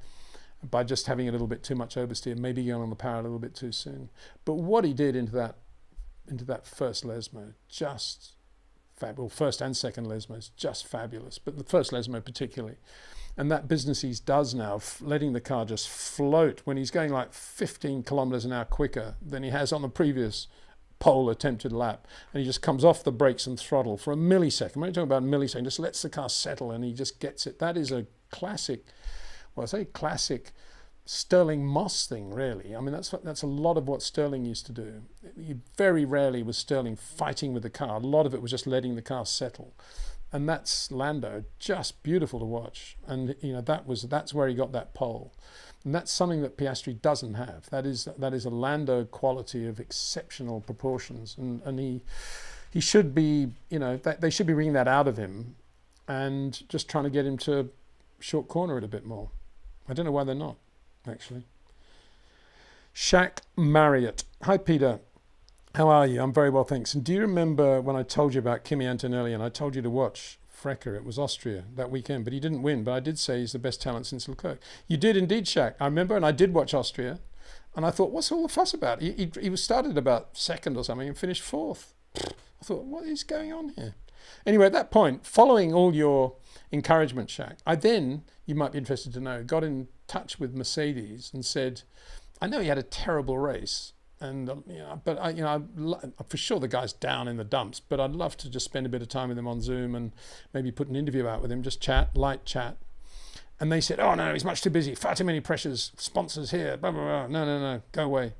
by just having a little bit too much oversteer, maybe going on the power a little bit too soon. But what he did into that into that first Lesmo, just fabulous. First and second Lesmos, just fabulous, but the first Lesmo particularly. And that business he does now, letting the car just float when he's going like 15 kilometers an hour quicker than he has on the previous pole attempted lap, and he just comes off the brakes and throttle for a millisecond. When you're talking about a millisecond, just lets the car settle and he just gets it. That is a classic, well, I say classic Stirling Moss thing, really. I mean, that's a lot of what Stirling used to do. Very rarely was Stirling fighting with the car. A lot of it was just letting the car settle. And that's Lando, just beautiful to watch. And you know, that's where he got that pole. And that's something that Piastri doesn't have. That is a Lando quality of exceptional proportions. And he should be, you know, they should be bringing that out of him and just trying to get him to short corner it a bit more. I don't know why they're not, actually. Shaq Marriott. Hi, Peter. How are you? I'm very well, thanks. And do you remember when I told you about Kimi Antonelli and I told you to watch Frecker? It was Austria that weekend, but he didn't win. But I did say he's the best talent since Leclerc. You did indeed, Shaq. I remember, and I did watch Austria. And I thought, what's all the fuss about? He was started about second or something and finished fourth. I thought, what is going on here? Anyway, at that point, following all your encouragement, Shaq, I then, you might be interested to know, got in touch with Mercedes and said, I know he had a terrible race. And you know, but I for sure the guy's down in the dumps. But I'd love to just spend a bit of time with him on Zoom and maybe put an interview out with him, just chat, light chat. And they said, "Oh no, he's much too busy. Far too many pressures, sponsors here. Blah blah blah. No, go away."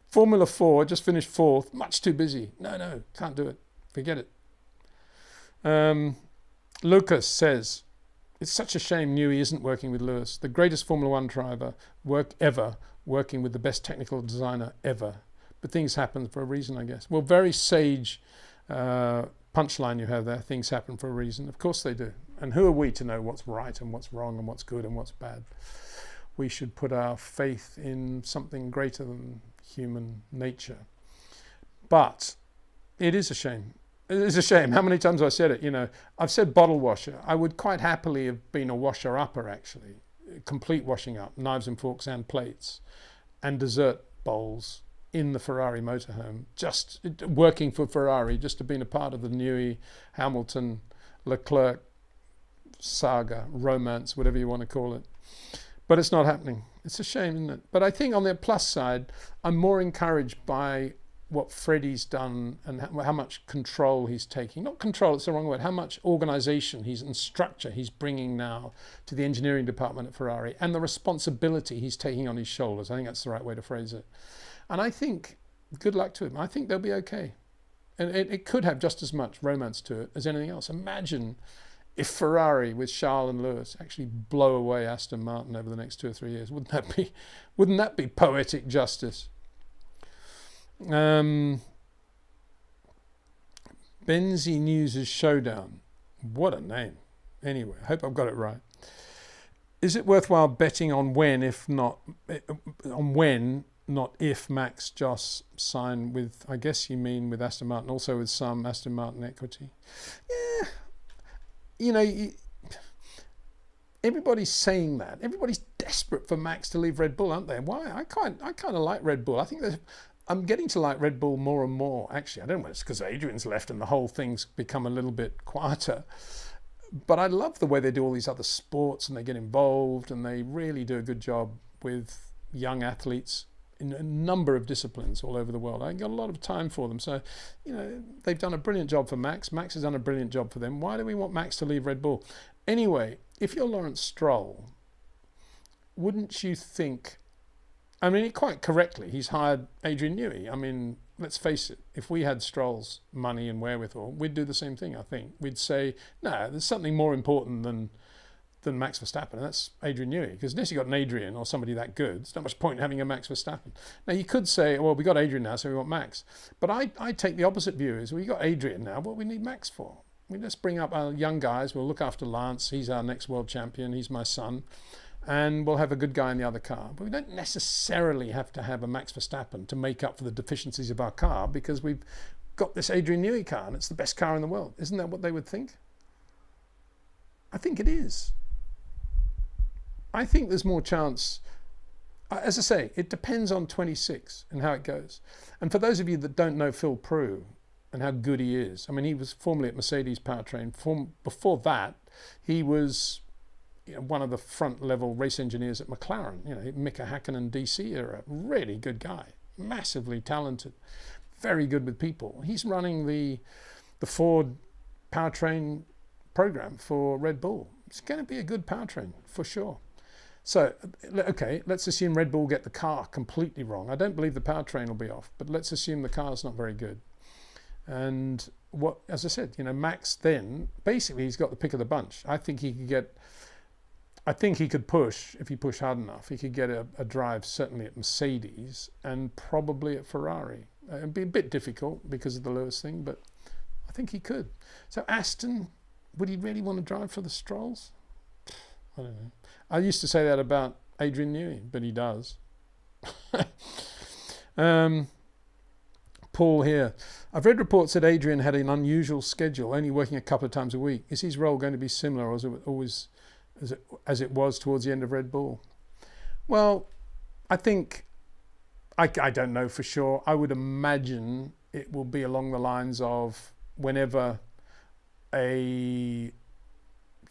Formula 4 just finished fourth. Much too busy. No, can't do it. Forget it. Lucas says, "It's such a shame Newey isn't working with Lewis, the greatest Formula 1 driver working with the best technical designer ever. But things happen for a reason, I guess." Well, very sage punchline you have there. Things happen for a reason. Of course they do. And who are we to know what's right and what's wrong and what's good and what's bad? We should put our faith in something greater than human nature. But it is a shame. It is a shame. How many times have I said it? You know, I've said bottle washer. I would quite happily have been a washer-upper, actually. Complete washing up, knives and forks and plates, and dessert bowls in the Ferrari motorhome. Just working for Ferrari, just to have been a part of the Newey, Hamilton, Leclerc saga, romance, whatever you want to call it. But it's not happening. It's a shame, isn't it? But I think on the plus side, I'm more encouraged by what Freddie's done and how much control he's taking. Not control, it's the wrong word. How much organisation and structure he's bringing now to the engineering department at Ferrari, and the responsibility he's taking on his shoulders. I think that's the right way to phrase it. And I think, good luck to him. I think they'll be okay. And it could have just as much romance to it as anything else. Imagine if Ferrari with Charles and Lewis actually blow away Aston Martin over the next 2 or 3 years. Wouldn't that be poetic justice? Benzie News' Showdown. What a name. Anyway, I hope I've got it right. Is it worthwhile betting on when, not if, Max Joss sign with, I guess you mean with Aston Martin, also with some Aston Martin equity? Yeah. You know, everybody's saying that. Everybody's desperate for Max to leave Red Bull, aren't they? Why? I kind of like Red Bull. I think I'm getting to like Red Bull more and more. Actually, I don't know, it's because Adrian's left and the whole thing's become a little bit quieter. But I love the way they do all these other sports and they get involved and they really do a good job with young athletes in a number of disciplines all over the world. I got a lot of time for them. So, you know, they've done a brilliant job for Max. Max has done a brilliant job for them. Why do we want Max to leave Red Bull? Anyway, if you're Lawrence Stroll, wouldn't you think, I mean, quite correctly, he's hired Adrian Newey. I mean, let's face it, if we had Stroll's money and wherewithal, we'd do the same thing, I think. We'd say, no, there's something more important than Max Verstappen, and that's Adrian Newey. Because unless you got an Adrian or somebody that good, there's not much point in having a Max Verstappen. Now, you could say, well, we got Adrian now, so we want Max. But I take the opposite view, is we got Adrian now, what we need Max for? We just bring up our young guys, we'll look after Lance, he's our next world champion, he's my son. And we'll have a good guy in the other car. But we don't necessarily have to have a Max Verstappen to make up for the deficiencies of our car, because we've got this Adrian Newey car and it's the best car in the world. Isn't that what they would think? I think it is. I think there's more chance As I say, it depends on 26 and how it goes. And for those of you that don't know Phil Prue and how good he is, I mean, he was formerly at Mercedes Powertrain. Before that, he was one of the front-level race engineers at McLaren. Mika Hakkinen DC era, really good guy, massively talented, very good with people. He's running the Ford powertrain program for Red Bull. It's going to be a good powertrain for sure. So, okay, let's assume Red Bull get the car completely wrong. I don't believe the powertrain will be off, but let's assume the car's not very good. And as I said, Max then, basically he's got the pick of the bunch. I think he could push, if he pushed hard enough, he could get a drive certainly at Mercedes and probably at Ferrari. It'd be a bit difficult because of the Lewis thing, but I think he could. So Aston, would he really want to drive for the Strolls? I don't know. I used to say that about Adrian Newey, but he does. Paul here. I've read reports that Adrian had an unusual schedule, only working a couple of times a week. Is his role going to be similar, or is it always as it was towards the end of Red Bull? Well, I think, I don't know for sure. I would imagine it will be along the lines of whenever a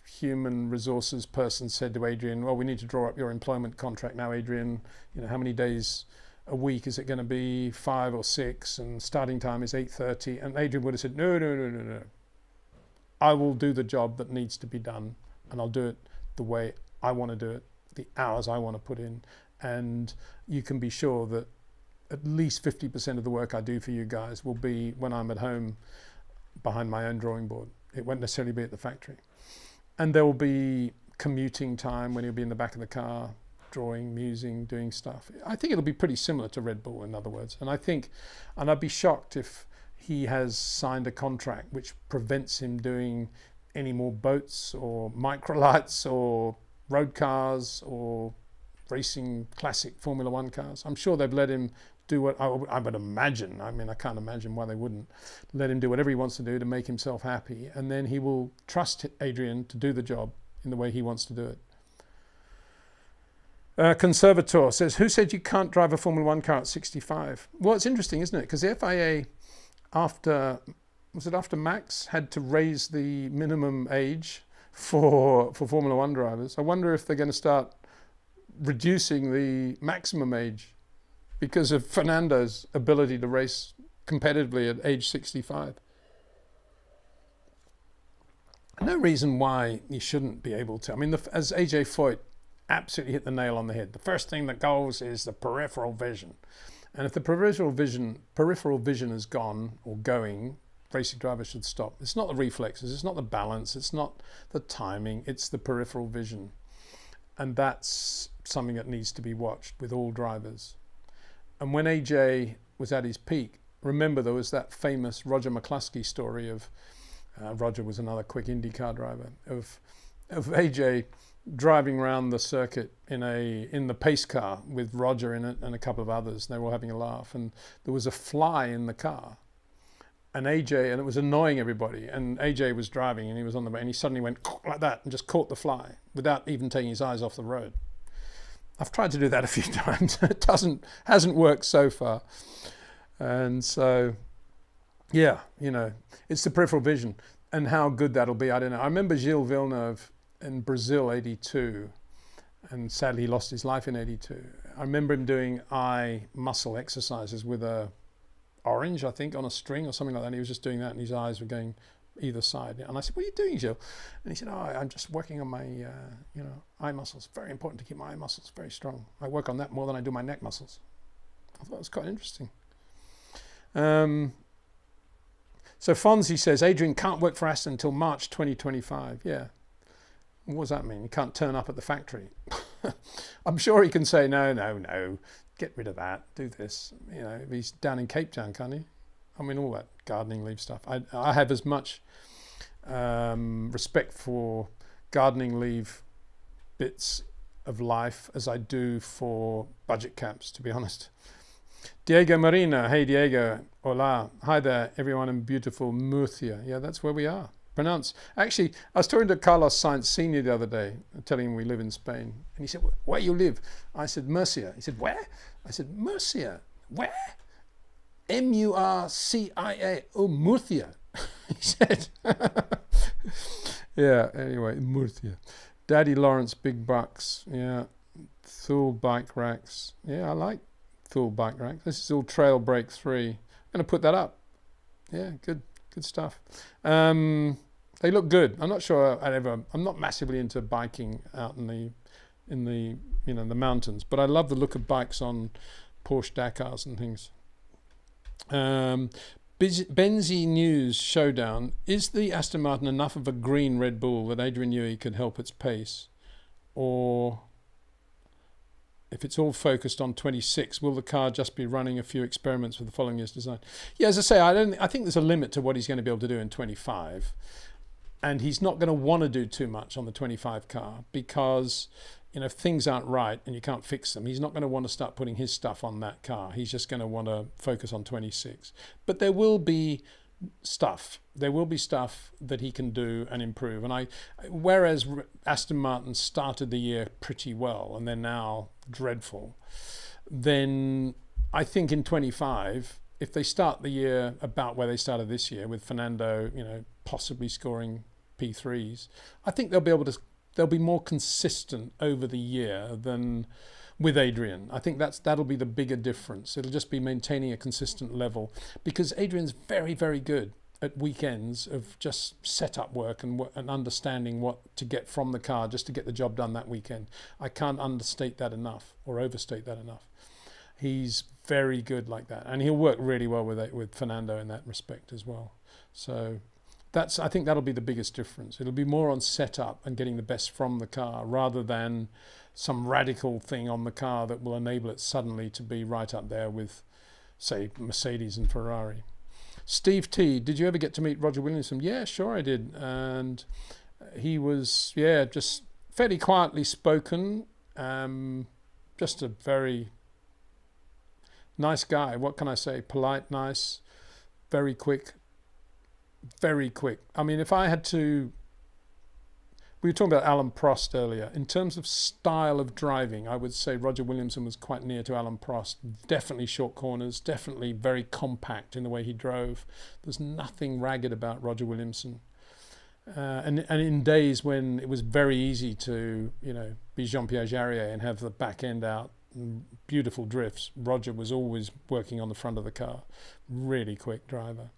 human resources person said to Adrian, well, we need to draw up your employment contract now, Adrian. How many days a week is it going to be? 5 or 6, and starting time is 8:30. And Adrian would have said, no. I will do the job that needs to be done, and I'll do it the way I want to do it, the hours I want to put in. And you can be sure that at least 50% of the work I do for you guys will be when I'm at home behind my own drawing board. It won't necessarily be at the factory. And there will be commuting time when he'll be in the back of the car, drawing, musing, doing stuff. I think it'll be pretty similar to Red Bull, in other words. And I'd be shocked if he has signed a contract which prevents him doing any more boats or microlights or road cars or racing classic Formula One cars. I'm sure they've let him do what I would imagine. I mean, I can't imagine why they wouldn't let him do whatever he wants to do to make himself happy. And then he will trust Adrian to do the job in the way he wants to do it. Conservator says, who said you can't drive a Formula One car at 65? Well, it's interesting, isn't it? Because the FIA, after Max had to raise the minimum age for Formula One drivers, I wonder if they're going to start reducing the maximum age because of Fernando's ability to race competitively at age 65. No reason why you shouldn't be able to. I mean, as AJ Foyt absolutely hit the nail on the head, the first thing that goes is the peripheral vision. And if the peripheral vision is gone or going, racing drivers should stop. It's not the reflexes, it's not the balance, it's not the timing, it's the peripheral vision. And that's something that needs to be watched with all drivers. And when AJ was at his peak, remember there was that famous Roger McCluskey story of, Roger was another quick IndyCar driver, of AJ driving around the circuit in the pace car with Roger in it and a couple of others. They were all having a laugh, and there was a fly in the car. And it was annoying everybody. And AJ was driving, and he was on the way, and he suddenly went like that and just caught the fly without even taking his eyes off the road. I've tried to do that a few times. It hasn't worked so far. And so, yeah, it's the peripheral vision, and how good that'll be, I don't know. I remember Gilles Villeneuve in Brazil, 82, and sadly he lost his life in 82. I remember him doing eye muscle exercises with a orange, I think, on a string or something like that. And he was just doing that, and his eyes were going either side. And I said, what are you doing, Gilles? And he said, I'm just working on my, eye muscles. Very important to keep my eye muscles very strong. I work on that more than I do my neck muscles. I thought it was quite interesting. So Fonzie says, Adrian can't work for Aston until March 2025. Yeah. What does that mean? He can't turn up at the factory. I'm sure he can say, no, get rid of that, do this. He's down in Cape Town, can't he? I mean, all that gardening leave stuff. I have as much respect for gardening leave bits of life as I do for budget caps, to be honest. Diego Marina, hey Diego, hola. Hi there, everyone in beautiful Murcia. Yeah, that's where we are. Actually, I was talking to Carlos Sainz Sr. the other day, telling him we live in Spain. And he said, where you live? I said, Murcia. He said, where? I said, Murcia. Where? Murcia. Oh, Murcia. He said. Yeah, anyway, Murcia. Daddy Lawrence, big bucks. Yeah. Thule bike racks. Yeah, I like Thule bike racks. This is all Trail Brake 3. I'm going to put that up. Yeah, good stuff. They look good. I'm not sure I'm not massively into biking out in the the mountains, but I love the look of bikes on Porsche Dakars and things. Benzie News Showdown. Is the Aston Martin enough of a green Red Bull that Adrian Newey could help its pace? Or if it's all focused on 26, will the car just be running a few experiments with the following year's design? Yeah, as I say, I think there's a limit to what he's going to be able to do in 25. And he's not going to want to do too much on the 25 car because, if things aren't right and you can't fix them, he's not going to want to start putting his stuff on that car. He's just going to want to focus on 26. But there will be stuff. There will be stuff that he can do and improve. And whereas Aston Martin started the year pretty well and they're now dreadful, then I think in 25, if they start the year about where they started this year with Fernando, possibly scoring P3s, I think they'll be more consistent over the year than with Adrian. I think that'll be the bigger difference. It'll just be maintaining a consistent level because Adrian's very, very good at weekends of just setup work and understanding what to get from the car just to get the job done that weekend. I can't understate that enough or overstate that enough. He's very good like that, and he'll work really well with Fernando in that respect as well. So I think that'll be the biggest difference. It'll be more on setup and getting the best from the car rather than some radical thing on the car that will enable it suddenly to be right up there with, say, Mercedes and Ferrari. Steve T, did you ever get to meet Roger Williamson? Yeah, sure I did. And he was, just fairly quietly spoken. Just a very nice guy. What can I say? Polite, nice, very quick. Very quick. I mean, if I had to... We were talking about Alan Prost earlier. In terms of style of driving, I would say Roger Williamson was quite near to Alan Prost. Definitely short corners, definitely very compact in the way he drove. There's nothing ragged about Roger Williamson. And in days when it was very easy to, be Jean-Pierre Jarier and have the back end out, beautiful drifts, Roger was always working on the front of the car. Really quick driver.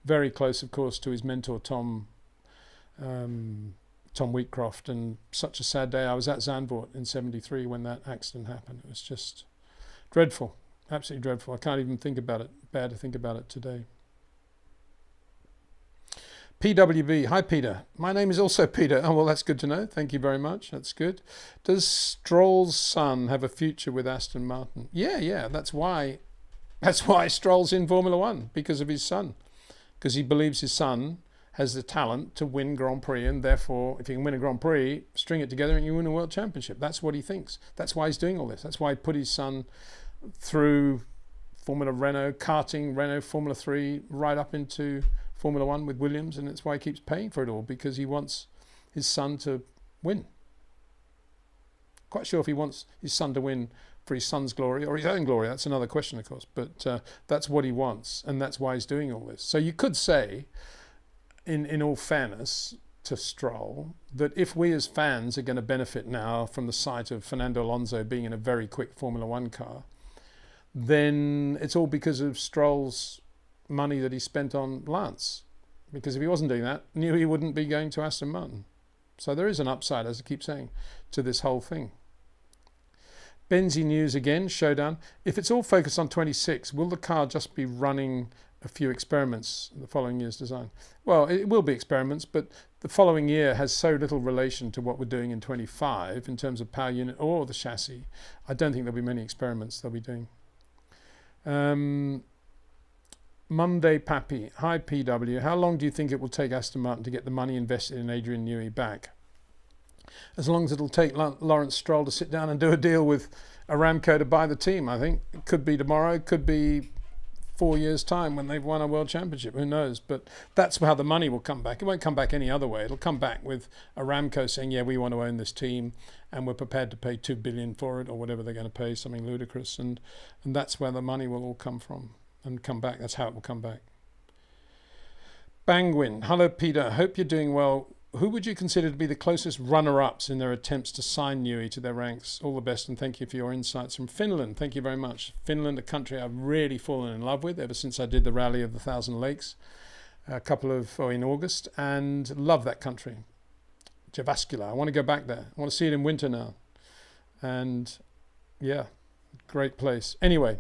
Very close, of course, to his mentor, Tom Wheatcroft, and such a sad day. I was at Zandvoort in '73 when that accident happened. It was just dreadful, absolutely dreadful. I can't even think about it, bad to think about it today. PWB, hi Peter. My name is also Peter. Oh, well, that's good to know. Thank you very much. That's good. Does Stroll's son have a future with Aston Martin? Yeah, that's why Stroll's in Formula One, because of his son. Because he believes his son has the talent to win Grand Prix, and therefore, if he can win a Grand Prix, string it together and you win a World Championship. That's what he thinks. That's why he's doing all this. That's why he put his son through Formula Renault, karting, Renault, Formula 3, right up into Formula 1 with Williams, and it's why he keeps paying for it all, because he wants his son to win. Quite sure if he wants his son to win for his son's glory or his own glory, that's another question, of course, but that's what he wants, and that's why he's doing all this. So you could say, in all fairness to Stroll, that if we as fans are going to benefit now from the sight of Fernando Alonso being in a very quick Formula 1 car, then it's all because of Stroll's money that he spent on Lance. Because if he wasn't doing that, Newey wouldn't be going to Aston Martin. So there is an upside, as I keep saying, to this whole thing. Benzie News again, Showdown. If it's all focused on 26, will the car just be running a few experiments the following year's design? Well, it will be experiments, but the following year has so little relation to what we're doing in 25 in terms of power unit or the chassis. I don't think there'll be many experiments they'll be doing. Monday Pappy, hi PW. How long do you think it will take Aston Martin to get the money invested in Adrian Newey back? As long as it'll take Lawrence Stroll to sit down and do a deal with Aramco to buy the team, I think. It could be tomorrow, could be 4 years' time when they've won a world championship. Who knows? But that's how the money will come back. It won't come back any other way. It'll come back with Aramco saying, yeah, we want to own this team and we're prepared to pay $2 billion for it, or whatever they're going to pay, something ludicrous. And that's where the money will all come from and come back. That's how it will come back. Bangwin. Hello, Peter. Hope you're doing well. Who would you consider to be the closest runner-ups in their attempts to sign Newey to their ranks? All the best, and thank you for your insights. From Finland, thank you very much. Finland, a country I've really fallen in love with ever since I did the Rally of the Thousand Lakes in August, and love that country. Jyväskylä. I want to go back there. I want to see it in winter now. And yeah, great place. Anyway,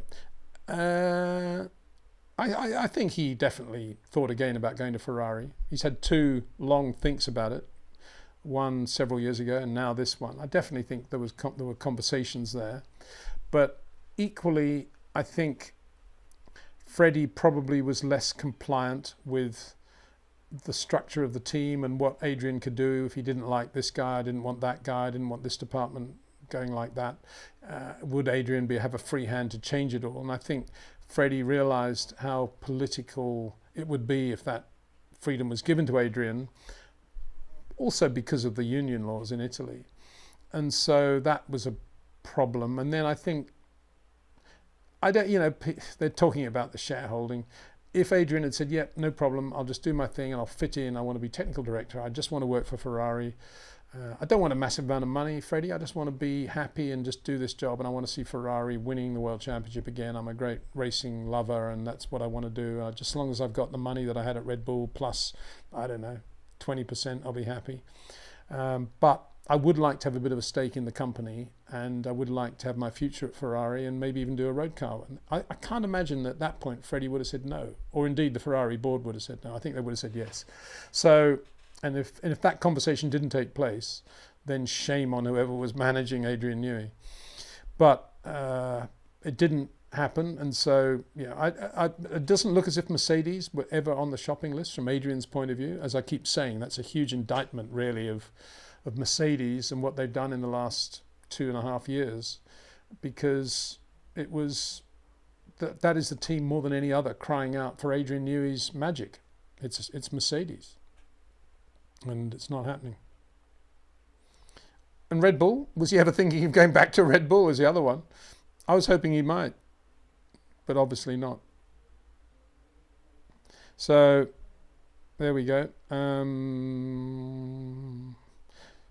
I think he definitely thought again about going to Ferrari. He's had 2 long thinks about it. One several years ago, and now this one. I definitely think there were conversations there. But equally, I think Freddie probably was less compliant with the structure of the team and what Adrian could do. If he didn't like this guy, I didn't want that guy, I didn't want this department going like that. Would Adrian have a free hand to change it all? And I think Freddie realized how political it would be if that freedom was given to Adrian, also because of the union laws in Italy. And so that was a problem. And then I think, they're talking about the shareholding. If Adrian had said, yeah, no problem, I'll just do my thing and I'll fit in, I want to be technical director, I just want to work for Ferrari, I don't want a massive amount of money, Freddie. I just want to be happy and just do this job, and I want to see Ferrari winning the world championship again. I'm a great racing lover, and that's what I want to do. Just as long as I've got the money that I had at Red Bull plus, I don't know, 20%, I'll be happy. But I would like to have a bit of a stake in the company, and I would like to have my future at Ferrari and maybe even do a road car. I can't imagine that at that point Freddie would have said no, or indeed the Ferrari board would have said no. I think they would have said yes. So. And if that conversation didn't take place, then shame on whoever was managing Adrian Newey. But it didn't happen, and so it doesn't look as if Mercedes were ever on the shopping list from Adrian's point of view. As I keep saying, that's a huge indictment, really, of Mercedes and what they've done in the last 2.5 years, because it was that is the team more than any other crying out for Adrian Newey's magic. It's Mercedes. And it's not happening. And Red Bull, was he ever thinking of going back to Red Bull as the other one? I was hoping he might, but obviously not. So there we go.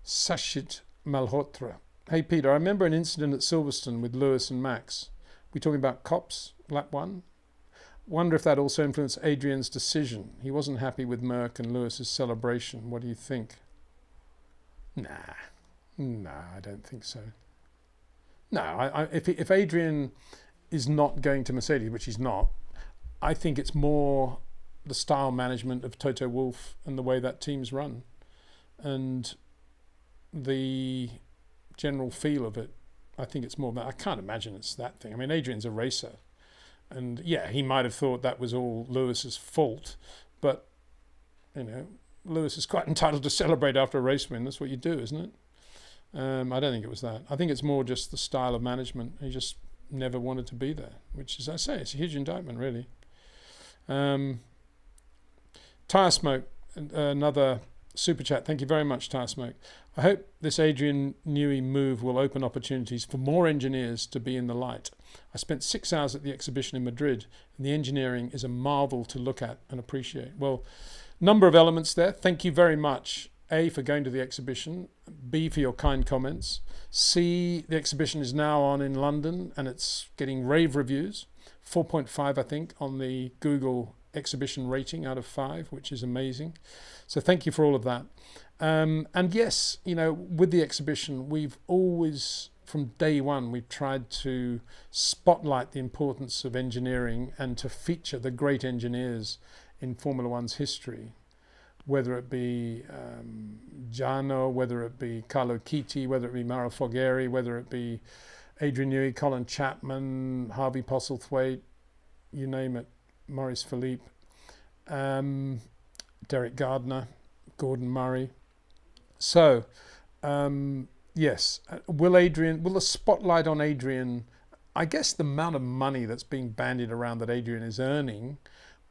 Sashit Malhotra. Hey Peter, I remember an incident at Silverstone with Lewis and Max. We talking about cops, lap 1? Wonder if that also influenced Adrian's decision. He wasn't happy with Merck and Lewis's celebration. What do you think? Nah, I don't think so. No, if Adrian is not going to Mercedes, which he's not, I think it's more the style management of Toto Wolff and the way that team's run, and the general feel of it. I think it's more that. I can't imagine it's that thing. I mean, Adrian's a racer. And yeah, he might have thought that was all Lewis's fault, but Lewis is quite entitled to celebrate after a race win. That's what you do, isn't it? I don't think it was that. I think it's more just the style of management. He just never wanted to be there, which, as I say, it's a huge indictment, really. Tire Smoke, another super chat. Thank you very much, Tire Smoke. I hope this Adrian Newey move will open opportunities for more engineers to be in the light. I spent 6 hours at the exhibition in Madrid, and the engineering is a marvel to look at and appreciate. Well, number of elements there. Thank you very much, A, for going to the exhibition, B, for your kind comments, C, the exhibition is now on in London, and it's getting rave reviews, 4.5, I think, on the Google exhibition rating out of 5, which is amazing. So thank you for all of that. And yes, with the exhibition, we've always, from day one, we've tried to spotlight the importance of engineering and to feature the great engineers in Formula One's history, whether it be Giano, whether it be Carlo Chiti, whether it be Mauro Foggieri, whether it be Adrian Newey, Colin Chapman, Harvey Postlethwaite, you name it, Maurice Philippe, Derek Gardner, Gordon Murray. So, yes, will the spotlight on Adrian I guess the amount of money that's being bandied around that Adrian is earning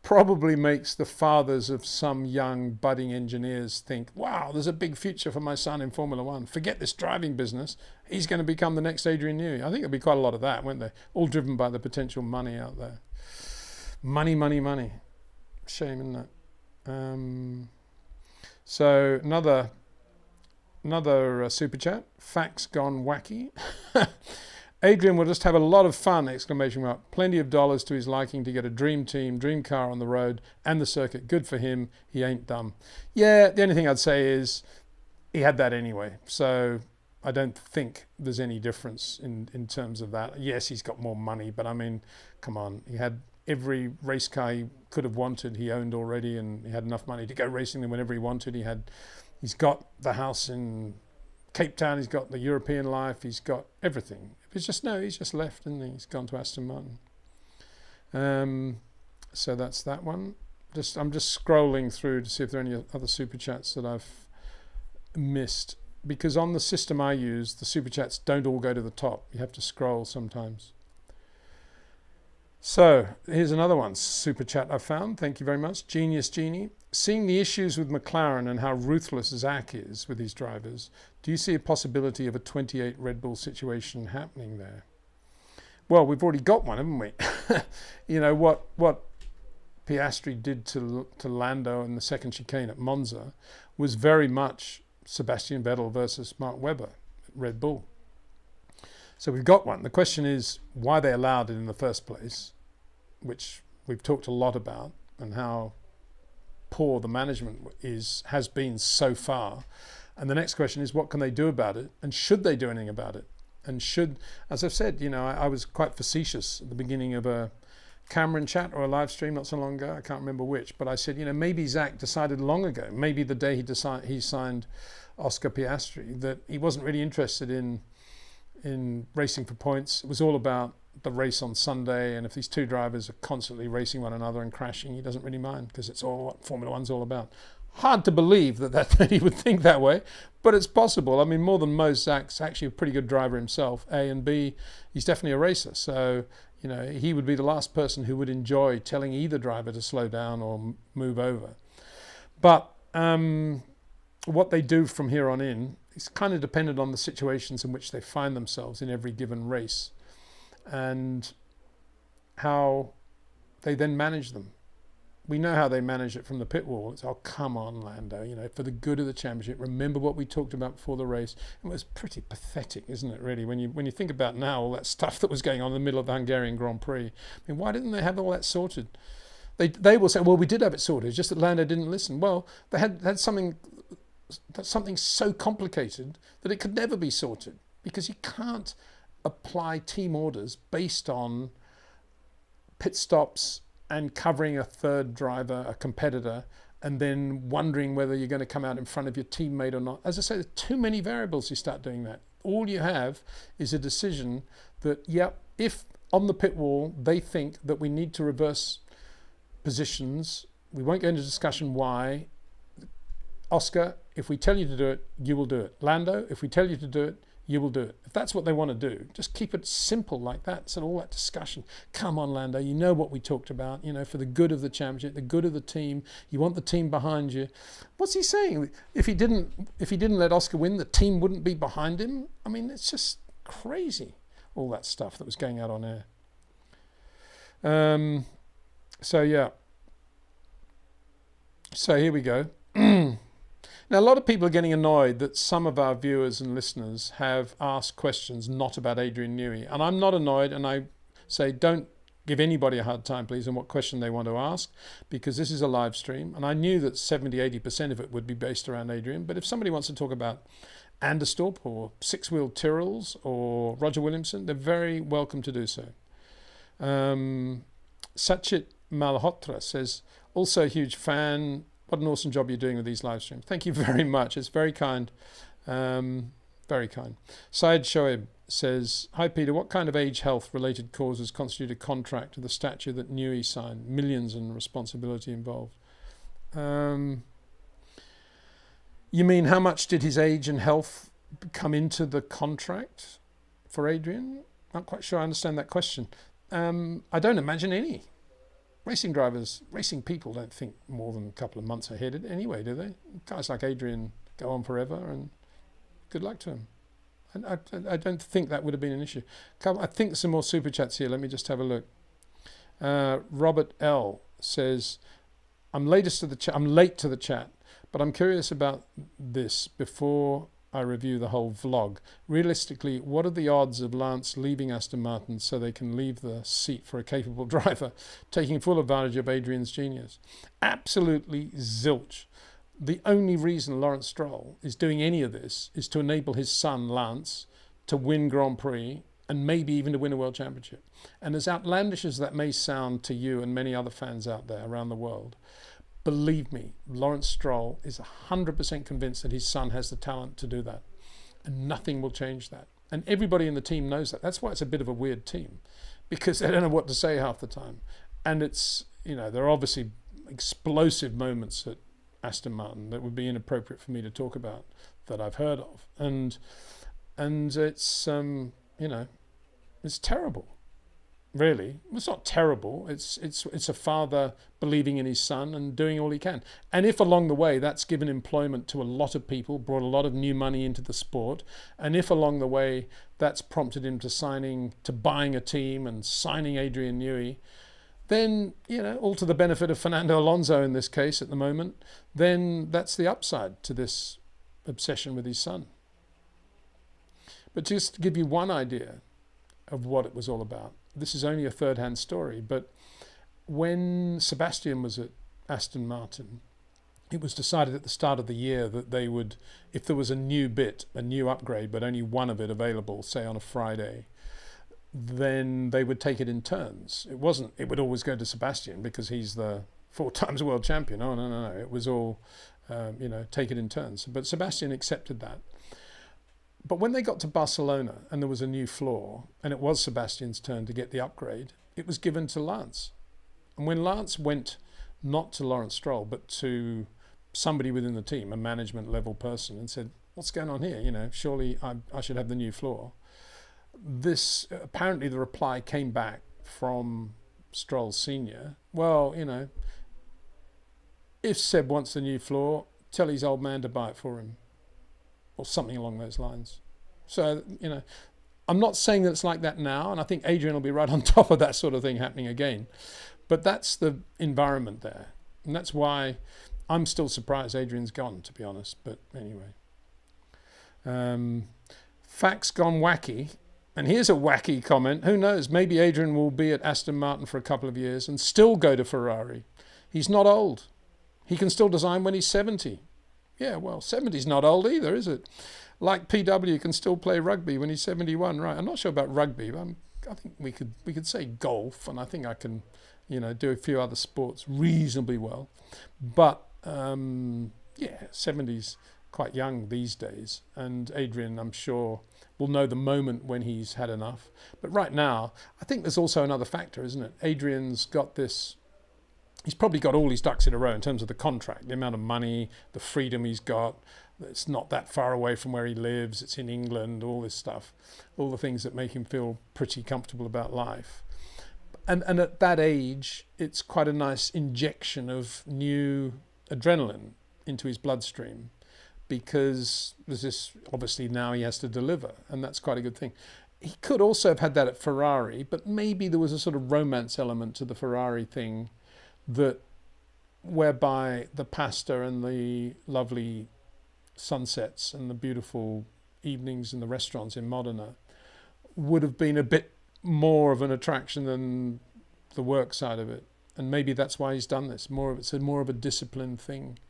probably makes the fathers of some young budding engineers think, wow, there's a big future for my son in Formula One. Forget this driving business. He's going to become the next Adrian Newey. I think there'll be quite a lot of that, won't there? All driven by the potential money out there. Money, money, money. Shame, isn't it? So another super chat. Facts gone wacky. Adrian will just have a lot of fun, exclamation mark. Plenty of dollars to his liking to get a dream team, dream car on the road and the circuit. Good for him. He ain't dumb. Yeah, the only thing I'd say is he had that anyway. So I don't think there's any difference in terms of that. Yes, he's got more money, but I mean, come on. He had every race car he could have wanted, he owned already, and he had enough money to go racing them whenever he wanted. He's got the house in Cape Town, he's got the European life, he's got everything. He's just left and he's gone to Aston Martin. So that's that one. I'm just scrolling through to see if there are any other super chats that I've missed, because on the system I use, the super chats don't all go to the top. You have to scroll sometimes. So here's another one, super chat I found. Thank you very much. Genius Genie. Seeing the issues with McLaren and how ruthless Zach is with his drivers, do you see a possibility of a 28 Red Bull situation happening there? Well, we've already got one, haven't we? You know, what Piastri did to Lando in the second chicane at Monza was very much Sebastian Vettel versus Mark Webber at Red Bull. So we've got one. The question is why they allowed it in the first place, which we've talked a lot about, and how poor the management has been so far. And the next question is what can they do about it, and should they do anything about it? And should, as I've said, you know, I was quite facetious at the beginning of a Cameron chat or a live stream not so long ago, I can't remember which, but I said, you know, maybe Zach decided long ago, maybe the day he signed Oscar Piastri, that he wasn't really interested in racing for points. It was all about the race on Sunday, and if these two drivers are constantly racing one another and crashing, he doesn't really mind, because it's all what Formula One's all about. Hard to believe that he would think that way, but it's possible. I mean, more than most, Zach's actually a pretty good driver himself, A, and B, he's definitely a racer. So, you know, he would be the last person who would enjoy telling either driver to slow down or move over. But what they do from here on in is kind of dependent on the situations in which they find themselves in every given race, and how they then manage them. We know how they manage it from the pit wall. It's, oh, come on, Lando, you know, for the good of the championship. Remember what we talked about before the race. It was pretty pathetic, isn't it, really? When you think about now, all that stuff that was going on in the middle of the Hungarian Grand Prix. I mean, why didn't they have all that sorted? They will say, well, we did have it sorted, it's just that Lando didn't listen. Well, they had something so complicated that it could never be sorted, because you can't apply team orders based on pit stops and covering a third driver, a competitor, and then wondering whether you're going to come out in front of your teammate or not. As I say, there's too many variables you start doing that. All you have is a decision that, yep, if on the pit wall they think that we need to reverse positions, we won't go into discussion why. Oscar, if we tell you to do it, you will do it. Lando, if we tell you to do it, you will do it. If that's what they want to do, just keep it simple like that. So all that discussion, come on, Lando, you know what we talked about, you know, for the good of the championship, the good of the team, you want the team behind you. What's he saying? If he didn't let Oscar win, the team wouldn't be behind him? I mean, it's just crazy, all that stuff that was going out on air. So yeah. So here we go. Now, a lot of people are getting annoyed that some of our viewers and listeners have asked questions not about Adrian Newey. And I'm not annoyed, and I say don't give anybody a hard time, please, on what question they want to ask, because this is a live stream. And I knew that 70-80% of it would be based around Adrian. But if somebody wants to talk about Anderstorp or six-wheel Tyrrells or Roger Williamson, they're very welcome to do so. Sachit Malhotra says, also a huge fan. What an awesome job you're doing with these live streams. Thank you very much. It's very kind. Very kind. Syed Shoaib says, hi Peter, what kind of age health related causes constitute a contract to the statute that Newey signed? Millions in responsibility involved. You mean how much did his age and health come into the contract for Adrian? not quite sure I understand that question. I don't imagine any. Racing drivers, racing people don't think more than a couple of months ahead anyway, do they? Guys like Adrian go on forever, and good luck to him. And I don't think that would have been an issue. I think some more super chats here. Let me just have a look. Robert L says, I'm late to the chat, but I'm curious about this before I review the whole vlog. Realistically, what are the odds of Lance leaving Aston Martin so they can leave the seat for a capable driver, taking full advantage of Adrian's genius? Absolutely zilch. The only reason Lawrence Stroll is doing any of this is to enable his son, Lance, to win Grand Prix and maybe even to win a world championship. And as outlandish as that may sound to you and many other fans out there around the world, believe me, Lawrence Stroll is 100% convinced that his son has the talent to do that. And nothing will change that. And everybody in the team knows that. That's why it's a bit of a weird team, because they don't know what to say half the time. And it's, there are obviously explosive moments at Aston Martin that would be inappropriate for me to talk about that I've heard of. And it's, it's terrible. Really, it's not terrible. It's a father believing in his son and doing all he can. And if along the way that's given employment to a lot of people, brought a lot of new money into the sport, and if along the way that's prompted him to buying a team and signing Adrian Newey, then all to the benefit of Fernando Alonso in this case at the moment, then that's the upside to this obsession with his son. But just to give you one idea of what it was all about. This is only a third-hand story, but when Sebastian was at Aston Martin, it was decided at the start of the year that they would, if there was a new upgrade, but only one of it available, say on a Friday, then they would take it in turns. It would always go to Sebastian because he's the 4 times world champion. Oh, no. It was all, take it in turns. But Sebastian accepted that. But when they got to Barcelona and there was a new floor and it was Sebastian's turn to get the upgrade, it was given to Lance. And when Lance went not to Lawrence Stroll, but to somebody within the team, a management level person, and said, what's going on here? Surely I should have the new floor. Apparently the reply came back from Stroll Senior. Well, if Seb wants the new floor, tell his old man to buy it for him. Or something along those lines. So, I'm not saying that it's like that now, and I think Adrian will be right on top of that sort of thing happening again. But that's the environment there. And that's why I'm still surprised Adrian's gone, to be honest. But anyway. Facts gone wacky. And here's a wacky comment. Who knows? Maybe Adrian will be at Aston Martin for a couple of years and still go to Ferrari. He's not old. He can still design when he's 70. Yeah, well, 70's not old either, is it? Like PW can still play rugby when he's 71, right? I'm not sure about rugby, but I think we could say golf, and I think I can, do a few other sports reasonably well. But 70's quite young these days, and Adrian, I'm sure, will know the moment when he's had enough. But right now, I think there's also another factor, isn't it? Adrian's got this. He's probably got all his ducks in a row in terms of the contract, the amount of money, the freedom he's got. It's not that far away from where he lives. It's in England, all this stuff, all the things that make him feel pretty comfortable about life. And at that age, it's quite a nice injection of new adrenaline into his bloodstream, because there's this, obviously now he has to deliver, and that's quite a good thing. He could also have had that at Ferrari, but maybe there was a sort of romance element to the Ferrari thing, whereby the pasta and the lovely sunsets and the beautiful evenings in the restaurants in Modena would have been a bit more of an attraction than the work side of it. And maybe that's why he's done this. It's more of a disciplined thing,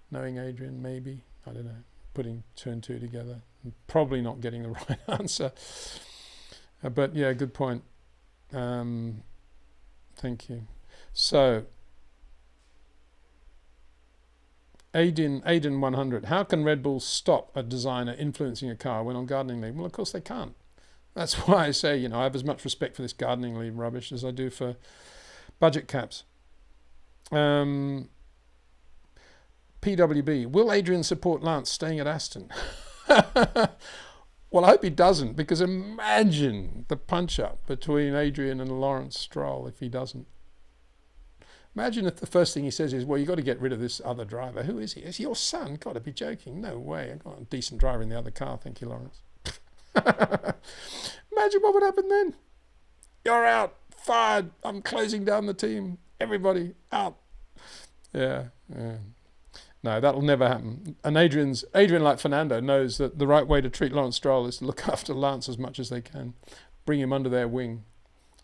knowing Adrian, maybe. I don't know, putting 2 and 2 together. And probably not getting the right answer. But yeah, good point. Thank you. So, Aiden 100. How can Red Bull stop a designer influencing a car when on gardening leave? Well, of course they can't. That's why I say, I have as much respect for this gardening leave rubbish as I do for budget caps. PWB. Will Adrian support Lance staying at Aston? Well, I hope he doesn't, because imagine the punch-up between Adrian and Lawrence Stroll if he doesn't. Imagine if the first thing he says is, well, you've got to get rid of this other driver. Who is he? Is he your son? Got to be joking. No way. I've got a decent driver in the other car. Thank you, Lawrence. Imagine what would happen then. You're out. Fired. I'm closing down the team. Everybody out. Yeah. No, that'll never happen. And Adrian, like Fernando, knows that the right way to treat Lawrence Stroll is to look after Lance as much as they can. Bring him under their wing.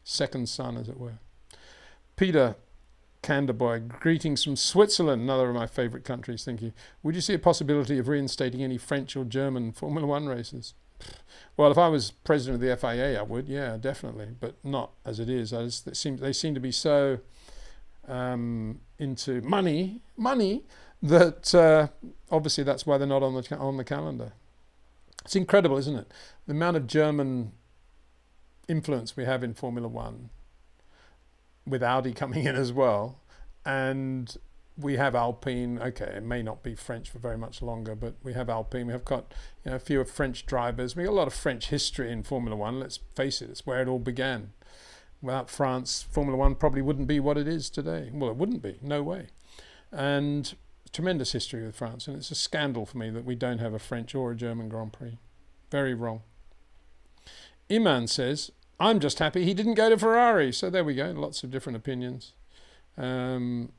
Second son, as it were. Peter Canderboy, greetings from Switzerland, another of my favourite countries, thank you. Would you see a possibility of reinstating any French or German Formula One races? Well, if I was president of the FIA, I would, yeah, definitely, but not as it is. They seem to be so into money, that obviously that's why they're not on the calendar. It's incredible, isn't it? The amount of German influence we have in Formula One, with Audi coming in as well, and we have Alpine. Okay, it may not be French for very much longer, but we have Alpine. We have got a few French drivers. We got a lot of French history in Formula One. Let's face it, it's where it all began. Without France, Formula One probably wouldn't be what it is today. Well, it wouldn't be, no way. And tremendous history with France, and it's a scandal for me that we don't have a French or a German Grand Prix. Very wrong. Iman says, I'm just happy he didn't go to Ferrari. So there we go, lots of different opinions. Dacia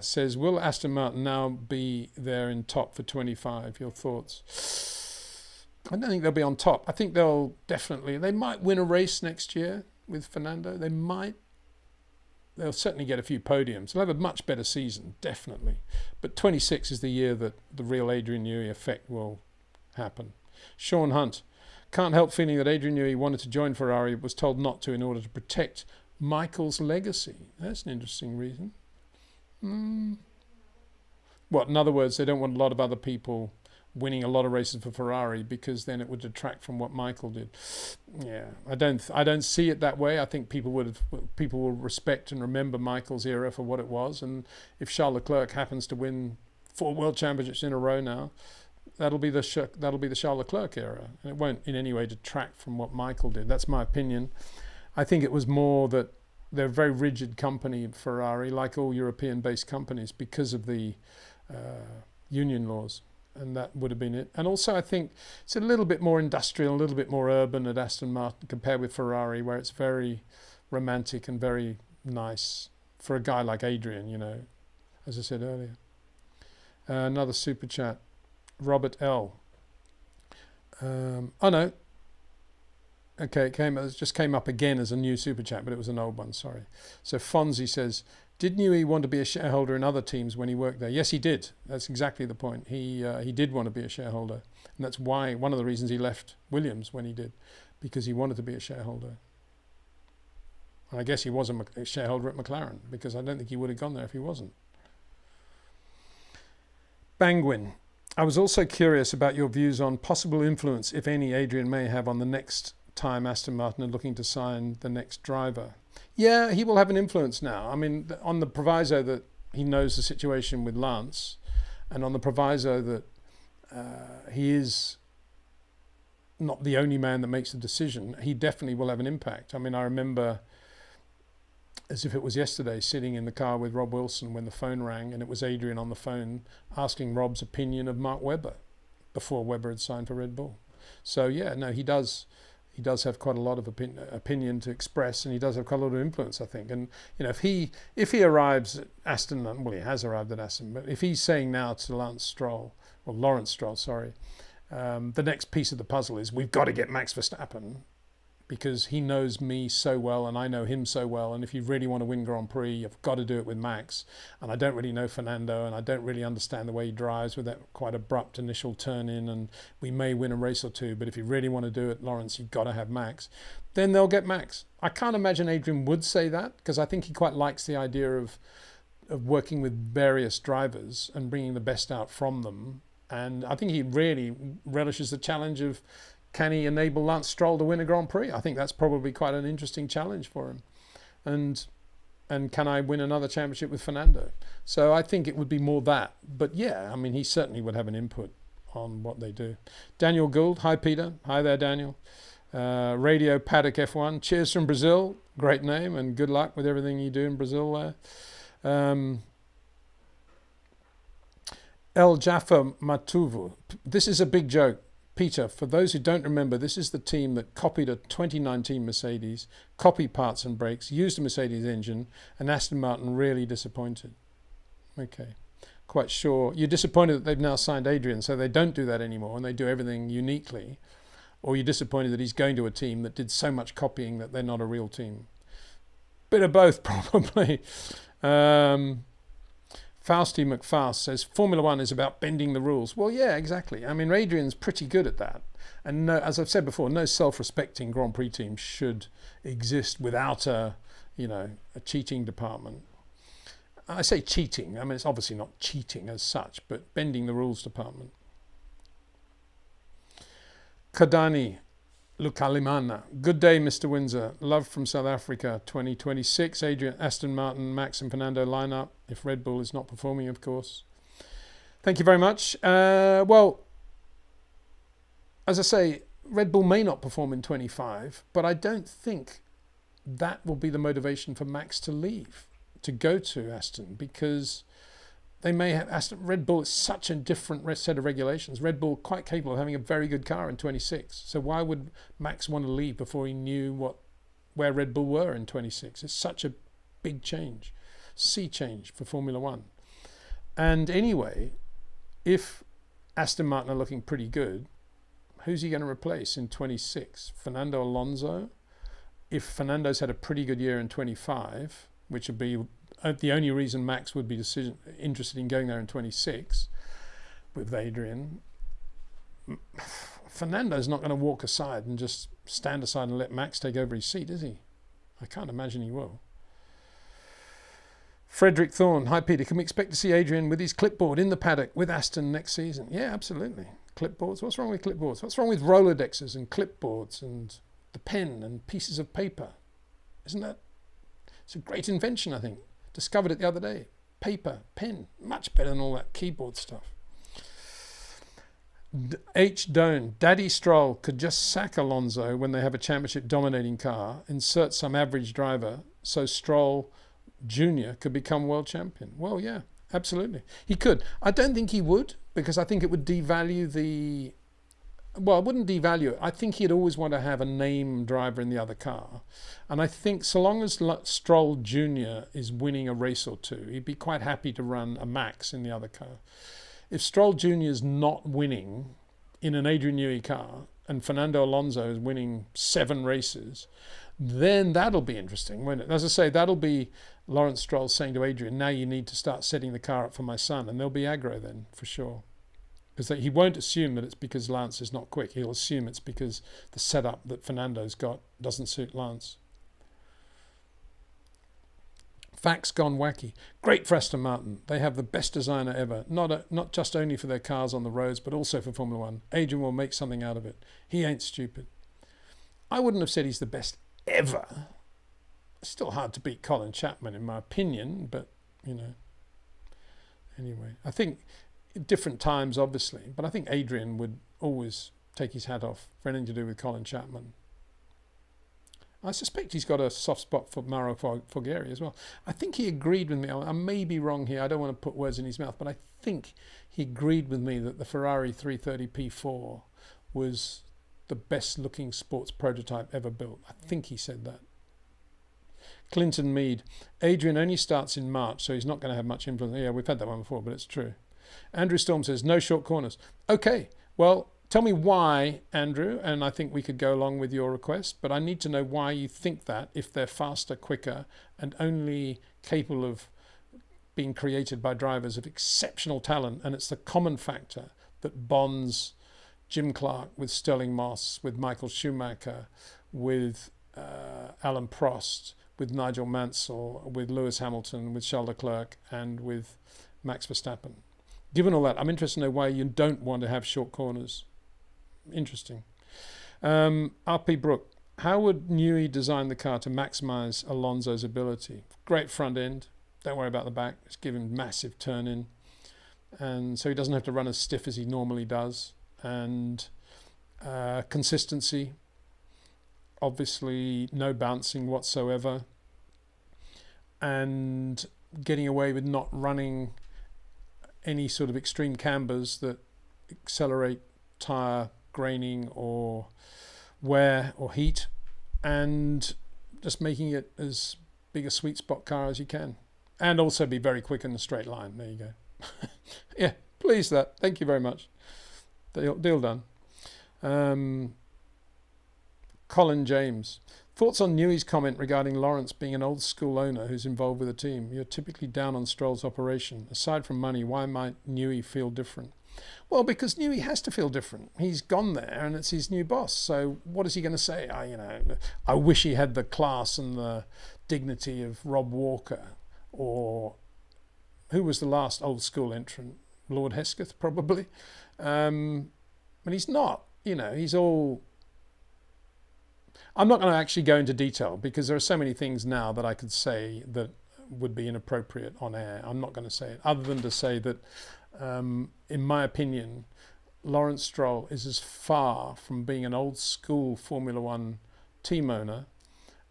says, will Aston Martin now be there in top for 25? Your thoughts? I don't think they'll be on top. I think they might win a race next year with Fernando. They'll certainly get a few podiums. They'll have a much better season, definitely. But 26 is the year that the real Adrian Newey effect will happen. Sean Hunt, can't help feeling that Adrian Newey wanted to join Ferrari but was told not to in order to protect Michael's legacy. That's an interesting reason. What, in other words, they don't want a lot of other people winning a lot of races for Ferrari because then it would detract from what Michael did. Yeah, I don't see it that way. I think people will respect and remember Michael's era for what it was, and if Charles Leclerc happens to win 4 world championships in a row now, that'll be the Charles Leclerc era, and it won't in any way detract from what Michael did. That's my opinion. I think it was more that they're a very rigid company, Ferrari, like all European-based companies, because of the union laws, and that would have been it. And also I think it's a little bit more industrial, a little bit more urban at Aston Martin compared with Ferrari, where it's very romantic and very nice for a guy like Adrian, as I said earlier. Another super chat. Robert L. Oh no. Okay, it just came up again as a new super chat, but it was an old one, sorry. So Fonzie says, did Newey want to be a shareholder in other teams when he worked there? Yes, he did. That's exactly the point. He did want to be a shareholder. And that's why, one of the reasons he left Williams when he did, because he wanted to be a shareholder. And I guess he was a shareholder at McLaren, because I don't think he would have gone there if he wasn't. Bangwin. I was also curious about your views on possible influence, if any, Adrian may have on the next time Aston Martin are looking to sign the next driver. Yeah, he will have an influence now. I mean, on the proviso that he knows the situation with Lance, and on the proviso that he is not the only man that makes the decision, he definitely will have an impact. I mean, I remember, as if it was yesterday, sitting in the car with Rob Wilson when the phone rang, and it was Adrian on the phone asking Rob's opinion of Mark Webber before Webber had signed for Red Bull. So yeah, no, he does have quite a lot of opinion to express, and he does have quite a lot of influence, I think. And if he arrives at Aston, well, he has arrived at Aston, but if he's saying now to Lawrence Stroll, the next piece of the puzzle is we've got to get Max Verstappen, because he knows me so well and I know him so well, and if you really want to win Grand Prix, you've got to do it with Max. And I don't really know Fernando, and I don't really understand the way he drives with that quite abrupt initial turn in, and we may win a race or two, but if you really want to do it, Lawrence, you've got to have Max. Then they'll get Max. I can't imagine Adrian would say that, because I think he quite likes the idea of working with various drivers and bringing the best out from them. And I think he really relishes the challenge of, can he enable Lance Stroll to win a Grand Prix? I think that's probably quite an interesting challenge for him. And can I win another championship with Fernando? So I think it would be more that. But yeah, I mean, he certainly would have an input on what they do. Daniel Gould, hi Peter, hi there Daniel. Radio Paddock F1, cheers from Brazil, great name, and good luck with everything you do in Brazil there. El Jaffa Matuvu, this is a big joke. Peter, for those who don't remember, this is the team that copied a 2019 Mercedes, copied parts and brakes, used a Mercedes engine, and Aston Martin really disappointed. Okay, quite sure. You're disappointed that they've now signed Adrian, so they don't do that anymore and they do everything uniquely. Or you're disappointed that he's going to a team that did so much copying that they're not a real team. Bit of both, probably. Fausty McFast says, Formula One is about bending the rules. Well, yeah, exactly. I mean, Adrian's pretty good at that. And no, as I've said before, no self-respecting Grand Prix team should exist without a cheating department. I say cheating. I mean, it's obviously not cheating as such, but bending the rules department. Kadani Lukalimana. Good day, Mr. Windsor. Love from South Africa, 2026. Adrian, Aston Martin, Max and Fernando lineup. If Red Bull is not performing, of course. Thank you very much. Well, as I say, Red Bull may not perform in 25, but I don't think that will be the motivation for Max to leave, to go to Aston, because they may have Red Bull is such a different set of regulations. Red Bull quite capable of having a very good car in 26. So why would Max want to leave before he knew where Red Bull were in 26? It's such a big change, sea change for Formula One. And anyway, if Aston Martin are looking pretty good, who's he going to replace in 26? Fernando Alonso? If Fernando's had a pretty good year in 25, which would be the only reason Max would be interested in going there in 26 with Adrian, Fernando's not going to walk aside and just stand aside and let Max take over his seat, is he? I can't imagine he will. Frederick Thorne, hi Peter, can we expect to see Adrian with his clipboard in the paddock with Aston next season? Yeah, absolutely. Clipboards, what's wrong with clipboards? What's wrong with Rolodexes and clipboards and the pen and pieces of paper? Isn't that? It's a great invention, I think. Discovered it the other day. Paper, pen, much better than all that keyboard stuff. H. Doan, Daddy Stroll could just sack Alonso when they have a championship dominating car, insert some average driver, so Stroll Jr. could become world champion. Well, yeah, absolutely. He could. I don't think he would, because I think it would devalue the... Well, I wouldn't devalue it. I think he'd always want to have a name driver in the other car. And I think so long as Stroll Jr. is winning a race or two, he'd be quite happy to run a Max in the other car. If Stroll Jr. is not winning in an Adrian Newey car and Fernando Alonso is winning 7 races, then that'll be interesting, won't it? As I say, that'll be Lawrence Stroll saying to Adrian, now you need to start setting the car up for my son. And there'll be aggro then, for sure. Because he won't assume that it's because Lance is not quick. He'll assume it's because the setup that Fernando's got doesn't suit Lance. Facts gone wacky. Great for Aston Martin. They have the best designer ever. Not just only for their cars on the roads, but also for Formula One. Adrian will make something out of it. He ain't stupid. I wouldn't have said he's the best ever. It's still hard to beat Colin Chapman, in my opinion, but, Anyway, I think... different times, obviously, but I think Adrian would always take his hat off for anything to do with Colin Chapman. I suspect he's got a soft spot for Mauro Foggieri as well. I think he agreed with me. I may be wrong here. I don't want to put words in his mouth, but I think he agreed with me that the Ferrari 330 P4 was the best looking sports prototype ever built. I think he said that. Clinton Mead. Adrian only starts in March, so he's not going to have much influence. Yeah, we've had that one before, but it's true. Andrew Storm says, no short corners. Okay, well, tell me why, Andrew, and I think we could go along with your request, but I need to know why you think that, if they're faster, quicker, and only capable of being created by drivers of exceptional talent, and it's the common factor that bonds Jim Clark with Sterling Moss, with Michael Schumacher, with Alan Prost, with Nigel Mansell, with Lewis Hamilton, with Charles Leclerc, and with Max Verstappen. Given all that, I'm interested to know why you don't want to have short corners. Interesting. RP Brook, how would Newey design the car to maximise Alonso's ability? Great front end. Don't worry about the back. Just give him massive turn in. and so he doesn't have to run as stiff as he normally does. And consistency, obviously no bouncing whatsoever, and getting away with not running any sort of extreme cambers that accelerate tyre graining or wear or heat, and just making it as big a sweet spot car as you can, and also be very quick in the straight line. There you go. Yeah, please that. Thank you very much. Deal done. Colin James. Thoughts on Newey's comment regarding Lawrence being an old school owner who's involved with a team? You're typically down on Stroll's operation. Aside from money, why might Newey feel different? Well, because Newey has to feel different. He's gone there and it's his new boss. So what is he going to say? I wish he had the class and the dignity of Rob Walker, or who was the last old school entrant? Lord Hesketh, probably. But he's not. He's all... I'm not going to actually go into detail because there are so many things now that I could say that would be inappropriate on air. I'm not going to say it, other than to say that, in my opinion, Lawrence Stroll is as far from being an old school Formula One team owner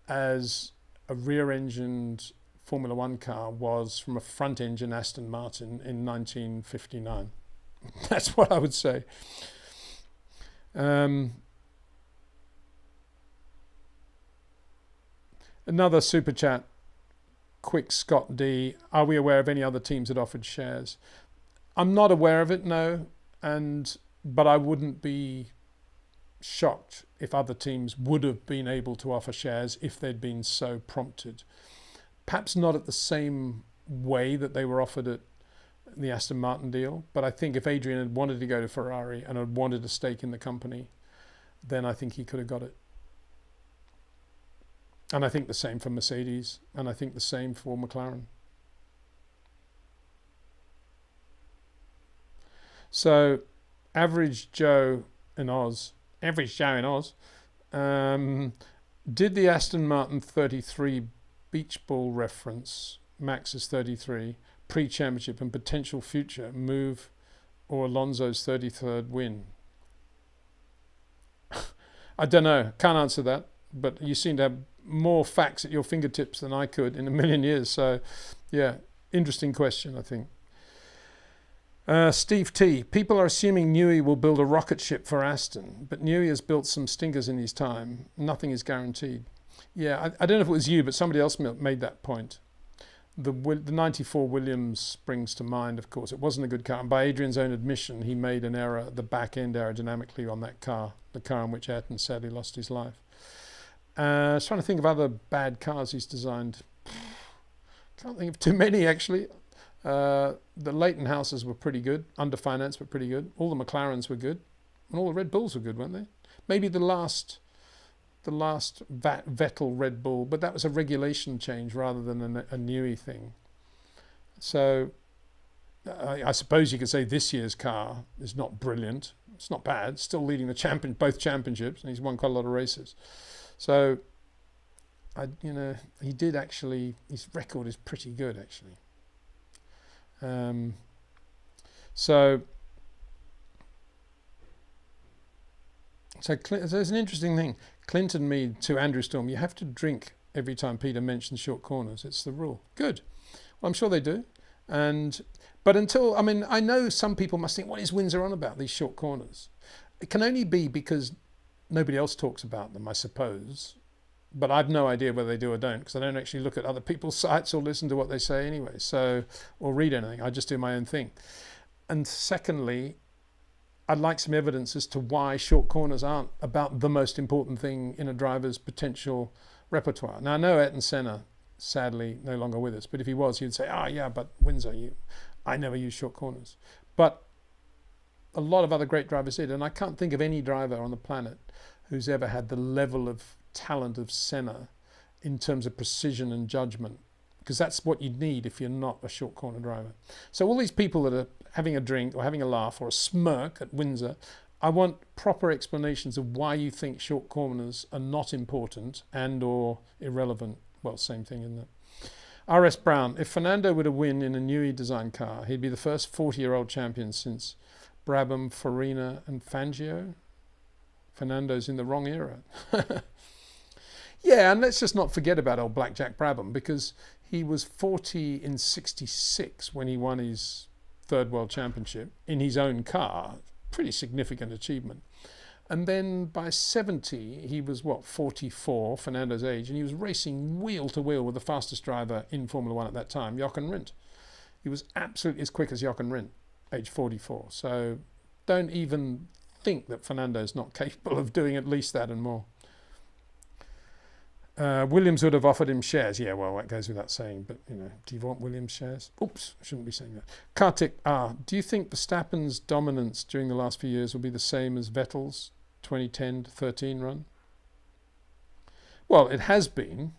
as a rear-engined Formula One car was from a front-engine Aston Martin in 1959. That's what I would say. Another super chat, quick Scott D. Are we aware of any other teams that offered shares? I'm not aware of it, no. But I wouldn't be shocked if other teams would have been able to offer shares if they'd been so prompted. Perhaps not at the same way that they were offered at the Aston Martin deal, but I think if Adrian had wanted to go to Ferrari and had wanted a stake in the company, then I think he could have got it. And I think the same for Mercedes, and I think the same for McLaren. So, Average Joe in Oz, did the Aston Martin 33 beach ball reference, Max is 33, pre-championship and potential future move, or Alonso's 33rd win? I don't know, can't answer that, but you seem to have more facts at your fingertips than I could in a million years. So, yeah, interesting question, I think. Steve T. People are assuming Newey will build a rocket ship for Aston, but Newey has built some stinkers in his time. Nothing is guaranteed. Yeah, I don't know if it was you, but somebody else made that point. The 94 Williams springs to mind, of course. It wasn't a good car. And by Adrian's own admission, he made an error at the back end aerodynamically on that car, the car in which Ayrton sadly lost his life. I was trying to think of other bad cars he's designed. Can't think of too many, actually. The Leighton houses were pretty good, under-financed but pretty good. All the McLarens were good, and all the Red Bulls were good, weren't they? Maybe the last Vettel Red Bull, but that was a regulation change rather than a Newey thing. So I suppose you could say this year's car is not brilliant. It's not bad. Still leading the both championships, and he's won quite a lot of races. So, he did actually. His record is pretty good, actually. So there's an interesting thing. Clinton Mead to Anderstorp. You have to drink every time Peter mentions short corners. It's the rule. Good. Well, I'm sure they do. But I know some people must think, what is Windsor on about, these short corners? It can only be because nobody else talks about them, I suppose. But I've no idea whether they do or don't, because I don't actually look at other people's sites or listen to what they say anyway, or read anything. I just do my own thing. And secondly, I'd like some evidence as to why short corners aren't about the most important thing in a driver's potential repertoire. Now, I know Ayrton Senna, sadly, no longer with us, but if he was, he'd say, yeah, but Windsor, I never use short corners. But a lot of other great drivers did, and I can't think of any driver on the planet who's ever had the level of talent of Senna in terms of precision and judgment, because that's what you need if you're not a short corner driver. So all these people that are having a drink or having a laugh or a smirk at Windsor, I want proper explanations of why you think short corners are not important and or irrelevant. Well, same thing, isn't it? RS Brown, if Fernando were to win in a Newey design car, he'd be the first 40-year-old champion since Brabham, Farina and Fangio. Fernando's in the wrong era. Yeah, and let's just not forget about old Blackjack Brabham, because he was 40 in 66 when he won his third world championship in his own car. Pretty significant achievement. And then by 70, he was, 44, Fernando's age, and he was racing wheel to wheel with the fastest driver in Formula One at that time, Jochen Rindt. He was absolutely as quick as Jochen Rindt, age 44. So don't even think that Fernando's not capable of doing at least that and more. Williams would have offered him shares. Yeah, well, that goes without saying, but, do you want Williams shares? Oops, I shouldn't be saying that. Kartik do you think Verstappen's dominance during the last few years will be the same as Vettel's 2010 to 13 run? Well, it has been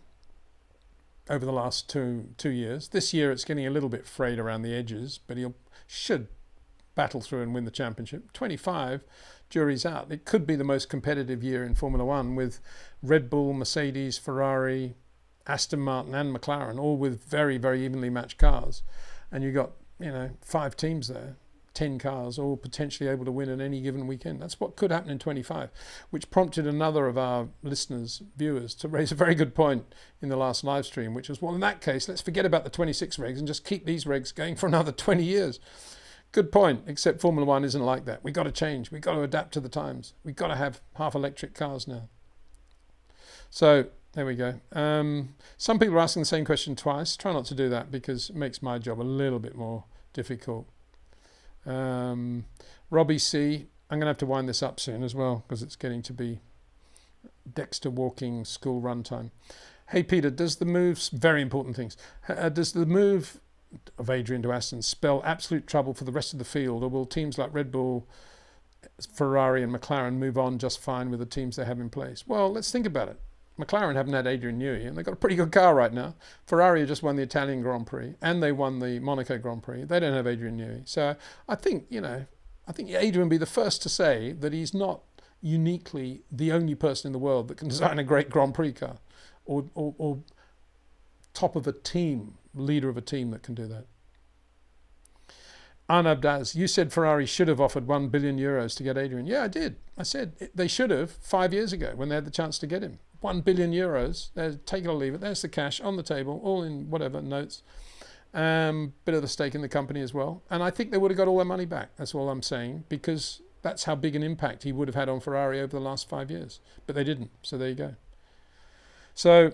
over the last two years. This year it's getting a little bit frayed around the edges, but should battle through and win the championship. 25, jury's out. It could be the most competitive year in Formula One, with Red Bull, Mercedes, Ferrari, Aston Martin and McLaren, all with very, very evenly matched cars. And you've got, 5 teams there, 10 cars, all potentially able to win at any given weekend. That's what could happen in 25, which prompted another of our listeners, viewers, to raise a very good point in the last live stream, which was, well, in that case, let's forget about the 26 regs and just keep these regs going for another 20 years. Good point, except Formula One isn't like that. We've got to change. We've got to adapt to the times. We've got to have half electric cars now. So there we go. Some people are asking the same question twice. Try not to do that, because it makes my job a little bit more difficult. Robbie C, I'm going to have to wind this up soon as well, because it's getting to be Dexter walking school run time. Hey Peter, does the move, very important things, does the move of Adrian to Aston spell absolute trouble for the rest of the field, or will teams like Red Bull, Ferrari and McLaren move on just fine with the teams they have in place? Well, let's think about it. McLaren haven't had Adrian Newey, and they've got a pretty good car right now. Ferrari just won the Italian Grand Prix, and they won the Monaco Grand Prix. They don't have Adrian Newey. So I think Adrian will be the first to say that he's not uniquely the only person in the world that can design a great Grand Prix car, or top of a team, leader of a team that can do that. Arnab Das, you said Ferrari should have offered €1 billion to get Adrian. Yeah, I did. I said they should have 5 years ago when they had the chance to get him. €1 billion. Take it or leave it. There's the cash on the table, all in whatever notes. Bit of the stake in the company as well. And I think they would have got all their money back. That's all I'm saying, because that's how big an impact he would have had on Ferrari over the last 5 years. But they didn't. So there you go. So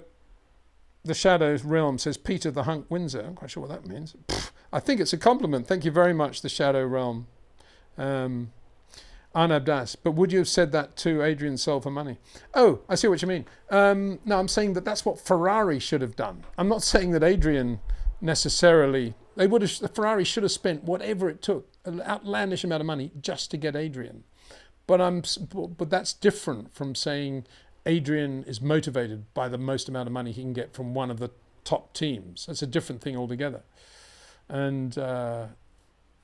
the Shadows Realm says, Peter the Hunk Windsor. I'm quite sure what that means. I think it's a compliment. Thank you very much, the Shadow Realm. Arnab Das, but would you have said that to Adrian sold for money? Oh, I see what you mean. No, I'm saying that that's what Ferrari should have done. I'm not saying that Adrian necessarily, Ferrari should have spent whatever it took, an outlandish amount of money just to get Adrian. But that's different from saying Adrian is motivated by the most amount of money he can get from one of the top teams. That's a different thing altogether. And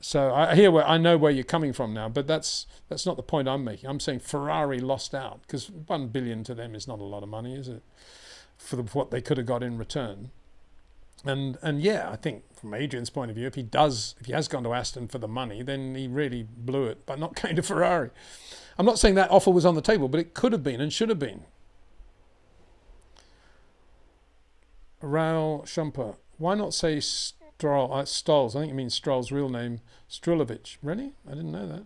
so I know where you're coming from now, but that's not the point I'm making. I'm saying Ferrari lost out, because $1 billion to them is not a lot of money, is it? For what they could have got in return. And yeah, I think from Adrian's point of view, if he has gone to Aston for the money, then he really blew it by not going to Ferrari. I'm not saying that offer was on the table, but it could have been and should have been. Raul Shumper, why not say Stolz? I think it means Stroll's real name, Strulovic. Really? I didn't know that.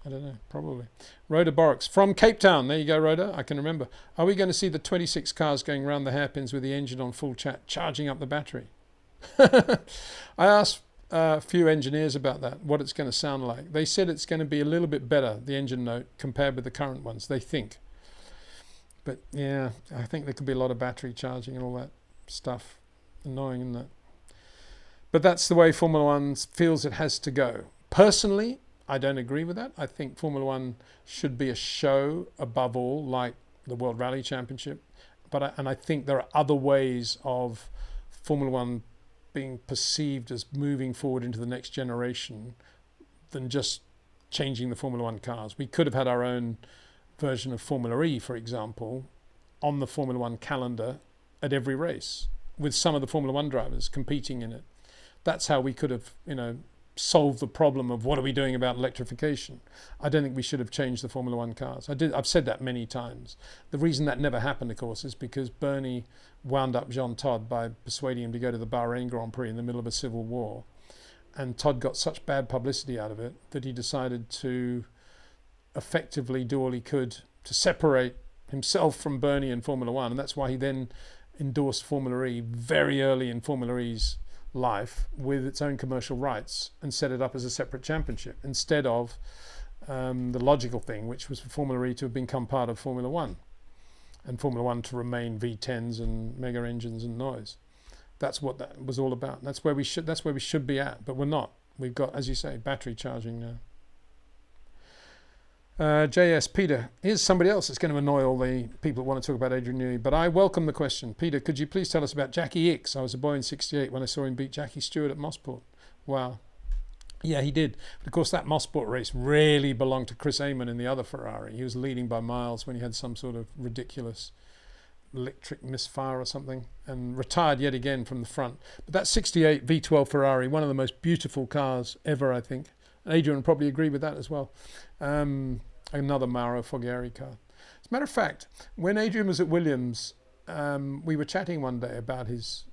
I don't know, probably. Rhoda Borix, from Cape Town. There you go, Rhoda. I can remember. Are we going to see the 26 cars going round the hairpins with the engine on full chat, charging up the battery? I asked a few engineers about that, what it's going to sound like. They said it's going to be a little bit better, the engine note, compared with the current ones, they think. But yeah, I think there could be a lot of battery charging and all that stuff. Annoying, isn't it? But that's the way Formula One feels it has to go. Personally, I don't agree with that. I think Formula One should be a show above all, like the World Rally Championship. And I think there are other ways of Formula One being perceived as moving forward into the next generation than just changing the Formula One cars. We could have had our own version of Formula E, for example, on the Formula One calendar at every race. with some of the Formula One drivers competing in it. That's how we could have, solved the problem of what are we doing about electrification. I don't think we should have changed the Formula One cars. I've said that many times. The reason that never happened, of course, is because Byrne wound up Jean Todt by persuading him to go to the Bahrain Grand Prix in the middle of a civil war. And Todd got such bad publicity out of it that he decided to effectively do all he could to separate himself from Byrne in Formula One. And that's why he then endorsed Formula E very early in Formula E's life with its own commercial rights and set it up as a separate championship instead of the logical thing, which was for Formula E to have become part of Formula One and Formula One to remain V10s and mega engines and noise. That's what that was all about. That's where we should be at, but we're not. We've got, as you say, battery charging now. JS, Peter, here's somebody else that's going to annoy all the people that want to talk about Adrian Newey, but I welcome the question. Peter, could you please tell us about Jackie X? I was a boy in '68 when I saw him beat Jackie Stewart at Mosport. Wow. Yeah, he did. But of course, that Mosport race really belonged to Chris Amon in the other Ferrari. He was leading by miles when he had some sort of ridiculous electric misfire or something, and retired yet again from the front. But that '68 V12 Ferrari, one of the most beautiful cars ever, I think. Adrian would probably agree with that as well. Another Mauro Foggieri car. As a matter of fact, when Adrian was at Williams, we were chatting one day about he was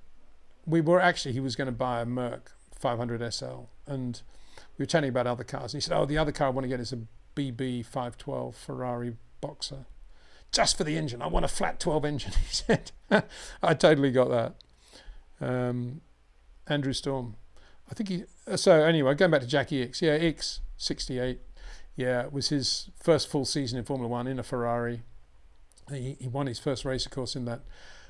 going to buy a Merc 500 SL, and we were chatting about other cars. And he said, the other car I want to get is a BB 512 Ferrari Boxer. Just for the engine. I want a flat 12 engine, he said. I totally got that. Andrew Storm. I think so anyway, going back to Jackie X. Yeah, X, 68. Yeah, it was his first full season in Formula One in a Ferrari. He won his first race, of course, in that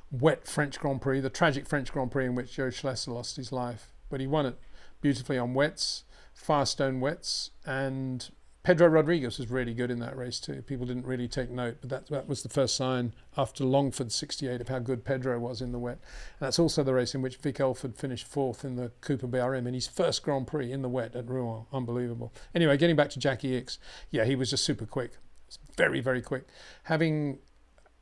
wet French Grand Prix, the tragic French Grand Prix in which Joe Schlesser lost his life. But he won it beautifully on wets, Firestone wets, and Pedro Rodriguez was really good in that race too. People didn't really take note, but that was the first sign after Longford 68 of how good Pedro was in the wet. And that's also the race in which Vic Elford finished fourth in the Cooper BRM in his first Grand Prix in the wet at Rouen. Unbelievable. Anyway, getting back to Jackie X, yeah, he was just super quick. Very, very quick. Having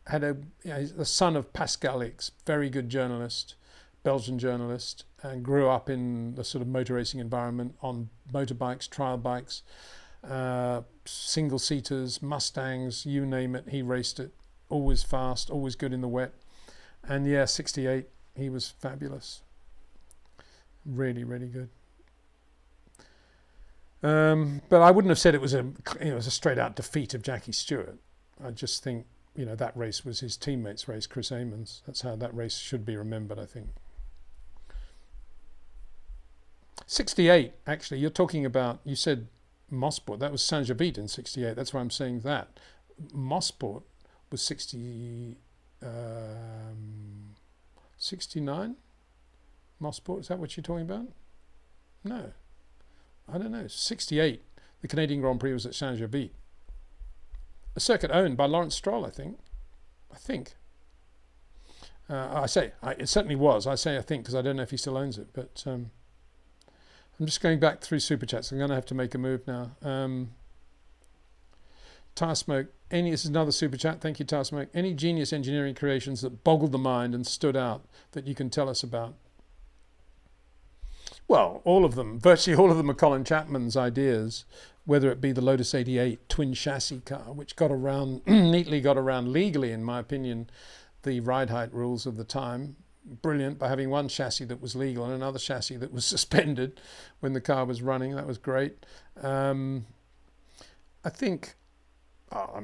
had the son of Pascal X, very good journalist, Belgian journalist, and grew up in the sort of motor racing environment on motorbikes, trial bikes, single seaters, Mustangs, you name it, he raced it. Always fast, always good in the wet. And yeah, 68, he was fabulous. Really, really good. But I wouldn't have said it was a straight out defeat of Jackie Stewart. I just think, that race was his teammate's race, Chris Amon's. That's how that race should be remembered, I think. 68, actually, you're talking about, you said Mosport, that was Saint-Gevit in 68. That's why I'm saying that. Mosport was 69? Mosport, is that what you're talking about? No. I don't know. 68. The Canadian Grand Prix was at Saint-Gevit. A circuit owned by Lawrence Stroll, I think. It certainly was. I say I think because I don't know if he still owns it, but I'm just going back through Super Chats. I'm going to have to make a move now. Tire Smoke. This is another Super Chat. Thank you, Tire Smoke. Any genius engineering creations that boggled the mind and stood out that you can tell us about? Well, all of them. Virtually all of them are Colin Chapman's ideas, whether it be the Lotus 88 twin chassis car, which neatly got around legally, in my opinion, the ride height rules of the time. Brilliant by having one chassis that was legal and another chassis that was suspended when the car was running. That was great. I think,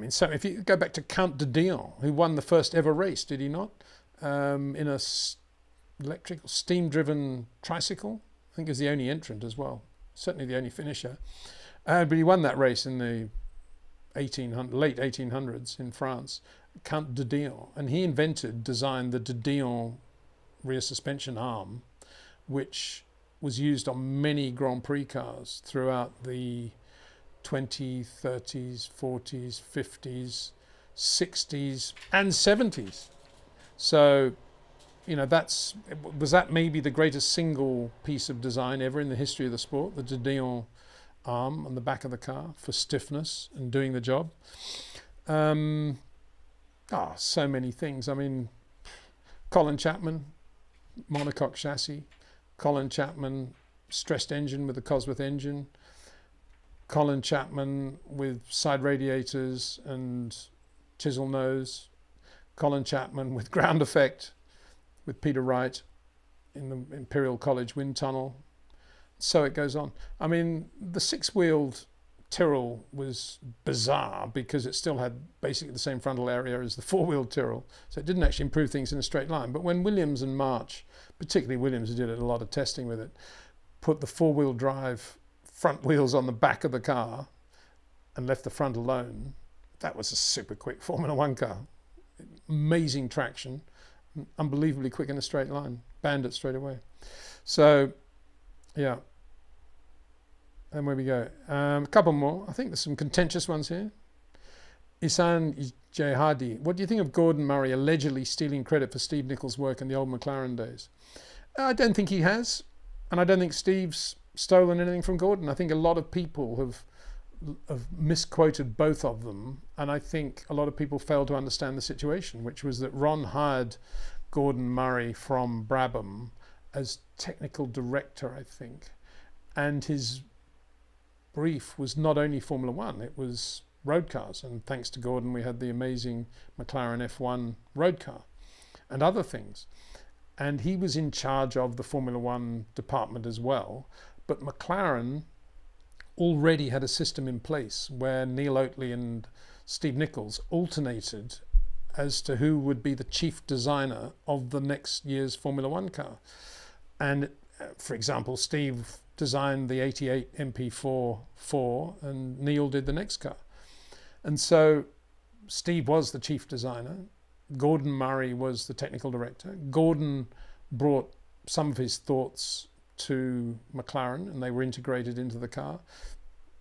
so if you go back to Count de Dion, who won the first ever race, did he not? In a electrical steam-driven tricycle. I think he was the only entrant as well. Certainly the only finisher. But he won that race in the late 1800s in France. Count de Dion. And he designed the de Dion rear suspension arm, which was used on many Grand Prix cars throughout the 20s, 30s, 40s, 50s, 60s, and 70s. So, was that maybe the greatest single piece of design ever in the history of the sport, the de Dion arm on the back of the car for stiffness and doing the job. So many things. Colin Chapman, monocoque chassis. Colin Chapman, stressed engine with the Cosworth engine. Colin Chapman with side radiators and chisel nose. Colin Chapman with ground effect with Peter Wright in the Imperial College wind tunnel. So it goes on. I mean, the six-wheeled Tyrrell was bizarre because it still had basically the same frontal area as the four-wheeled Tyrrell. So it didn't actually improve things in a straight line. But when Williams and March, particularly Williams, who did a lot of testing with it, put the four-wheel drive front wheels on the back of the car and left the front alone, that was a super quick Formula One car. Amazing traction, unbelievably quick in a straight line, banned it straight away. So, yeah. And where we go. A couple more. I think there's some contentious ones here. Isan Jehadi. What do you think of Gordon Murray allegedly stealing credit for Steve Nichols' work in the old McLaren days? I don't think he has. And I don't think Steve's stolen anything from Gordon. I think a lot of people have misquoted both of them. And I think a lot of people fail to understand the situation, which was that Ron hired Gordon Murray from Brabham as technical director, I think. And his brief was not only Formula One, it was road cars. And thanks to Gordon, we had the amazing McLaren F1 road car and other things. And he was in charge of the Formula One department as well. But McLaren already had a system in place where Neil Oatley and Steve Nichols alternated as to who would be the chief designer of the next year's Formula One car. And for example, Steve designed the 88 MP4 and Neil did the next car. And so Steve was the chief designer. Gordon Murray was the technical director. Gordon brought some of his thoughts to McLaren and they were integrated into the car.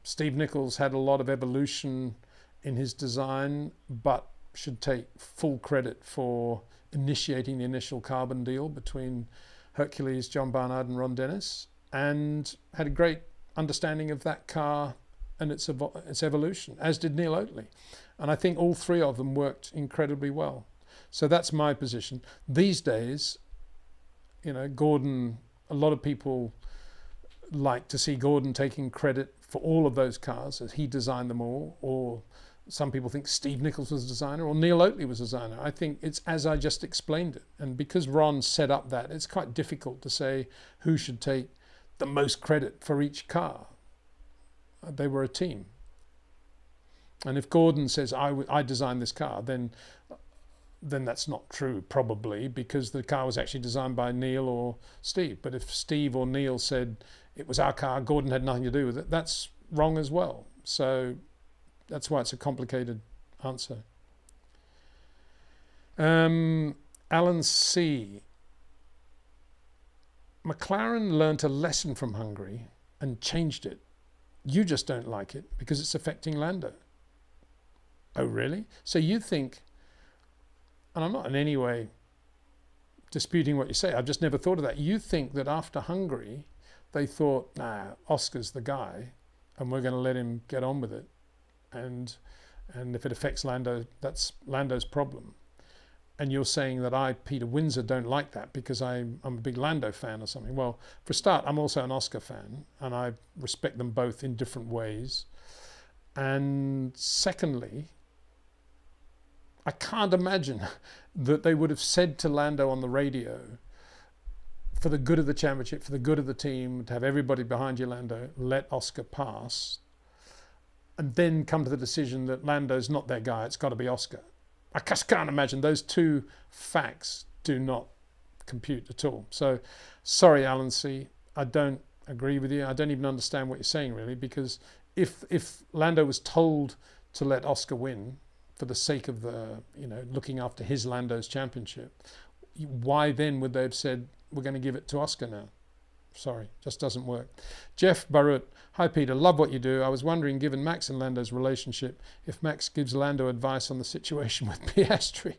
Steve Nichols had a lot of evolution in his design, but should take full credit for initiating the initial carbon deal between Hercules, John Barnard and Ron Dennis, and had a great understanding of that car and its evolution, as did Neil Oatley. And I think all three of them worked incredibly well. So that's my position. These days, you know, Gordon, a lot of people like to see Gordon taking credit for all of those cars as he designed them all, or some people think Steve Nichols was a designer or Neil Oatley was a designer. I think it's as I just explained it. And because Ron set up that, it's quite difficult to say who should take the most credit for each car. They were a team. And if Gordon says, I designed this car, then that's not true, probably, because the car was actually designed by Neil or Steve. But if Steve or Neil said it was our car, Gordon had nothing to do with it, that's wrong as well. So that's why it's a complicated answer. Alan C. McLaren learnt a lesson from Hungary and changed it. You just don't like it because it's affecting Lando. Oh, really? So you think, and I'm not in any way disputing what you say, I've just never thought of that. You think that after Hungary, they thought, nah, Oscar's the guy, and we're going to let him get on with it. And if it affects Lando, that's Lando's problem. And you're saying that I, Peter Windsor, don't like that because I'm a big Lando fan or something. Well, for a start, I'm also an Oscar fan, and I respect them both in different ways. And secondly, I can't imagine that they would have said to Lando on the radio, for the good of the championship, for the good of the team, to have everybody behind you, Lando, let Oscar pass, and then come to the decision that Lando's not their guy, it's got to be Oscar. I just can't imagine. Those two facts do not compute at all. So, sorry, Alan C. I don't agree with you. I don't even understand what you're saying, really, because if Lando was told to let Oscar win for the sake of the, looking after his Lando's championship, why then would they have said, we're going to give it to Oscar now? Sorry, just doesn't work. Jeff Barrett, hi Peter, love what you do. I was wondering, given Max and Lando's relationship, if Max gives Lando advice on the situation with Piastri.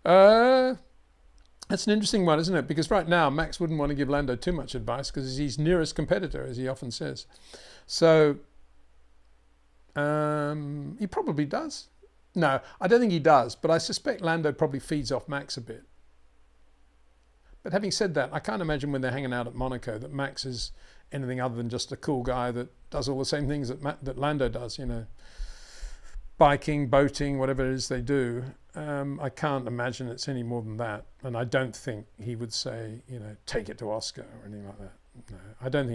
That's an interesting one, isn't it? Because right now, Max wouldn't want to give Lando too much advice because he's his nearest competitor, as he often says. So, he probably does. No, I don't think he does, but I suspect Lando probably feeds off Max a bit. But having said that, I can't imagine when they're hanging out at Monaco that Max is anything other than just a cool guy that does all the same things that Lando does, you know, biking, boating, whatever it is they do. I can't imagine it's any more than that. And I don't think he would say, you know, take it to Oscar or anything like that. No, I don't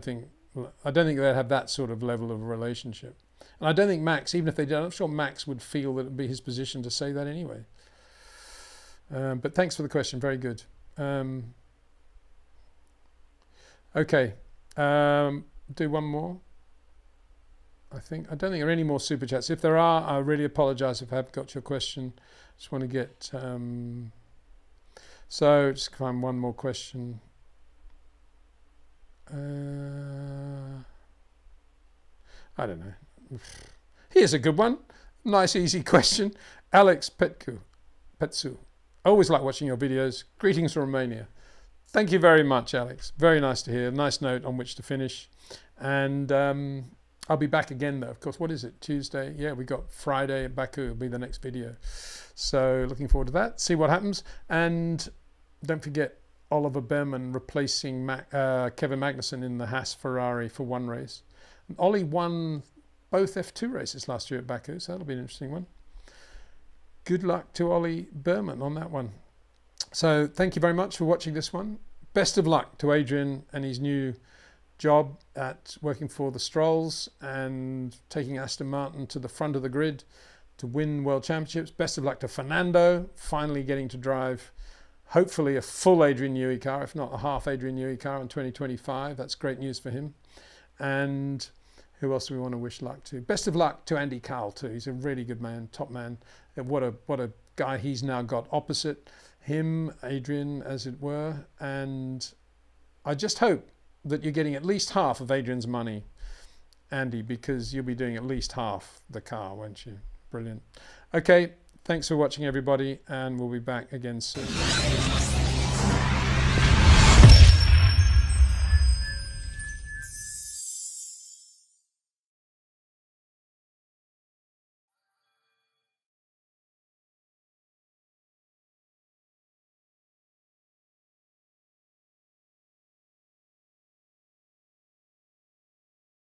think they'd have that sort of level of relationship. And I don't think Max, even if they did, I'm sure Max would feel that it'd be his position to say that anyway. But thanks for the question. Very good. Okay. Do one more. I don't think there are any more super chats. If there are, I really apologize if I haven't got your question. Just want to get so just find one more question. I don't know. Here's a good one. Nice easy question. Alex Petsu. I always like watching your videos. Greetings from Romania. Thank you very much, Alex. Very nice to hear. Nice note on which to finish. And I'll be back again, though. Of course, what is it? Tuesday? Yeah, we got Friday at Baku. It'll be the next video. So looking forward to that. See what happens. And don't forget Oliver Byrne replacing Kevin Magnussen in the Haas Ferrari for one race. And Ollie won both F2 races last year at Baku, so that'll be an interesting one. Good luck to Ollie Byrne on that one. So thank you very much for watching this one. Best of luck to Adrian and his new job at working for the Strolls and taking Aston Martin to the front of the grid to win World Championships. Best of luck to Fernando, finally getting to drive hopefully a full Adrian Newey car, if not a half Adrian Newey car in 2025. That's great news for him. And who else do we want to wish luck to? Best of luck to Andy Carl too. He's a really good man, top man. And what a guy he's now got opposite him, Adrian, as it were. And I just hope that you're getting at least half of Adrian's money, Andy, because you'll be doing at least half the car, won't you? Brilliant. Okay, thanks for watching, everybody, and we'll be back again soon.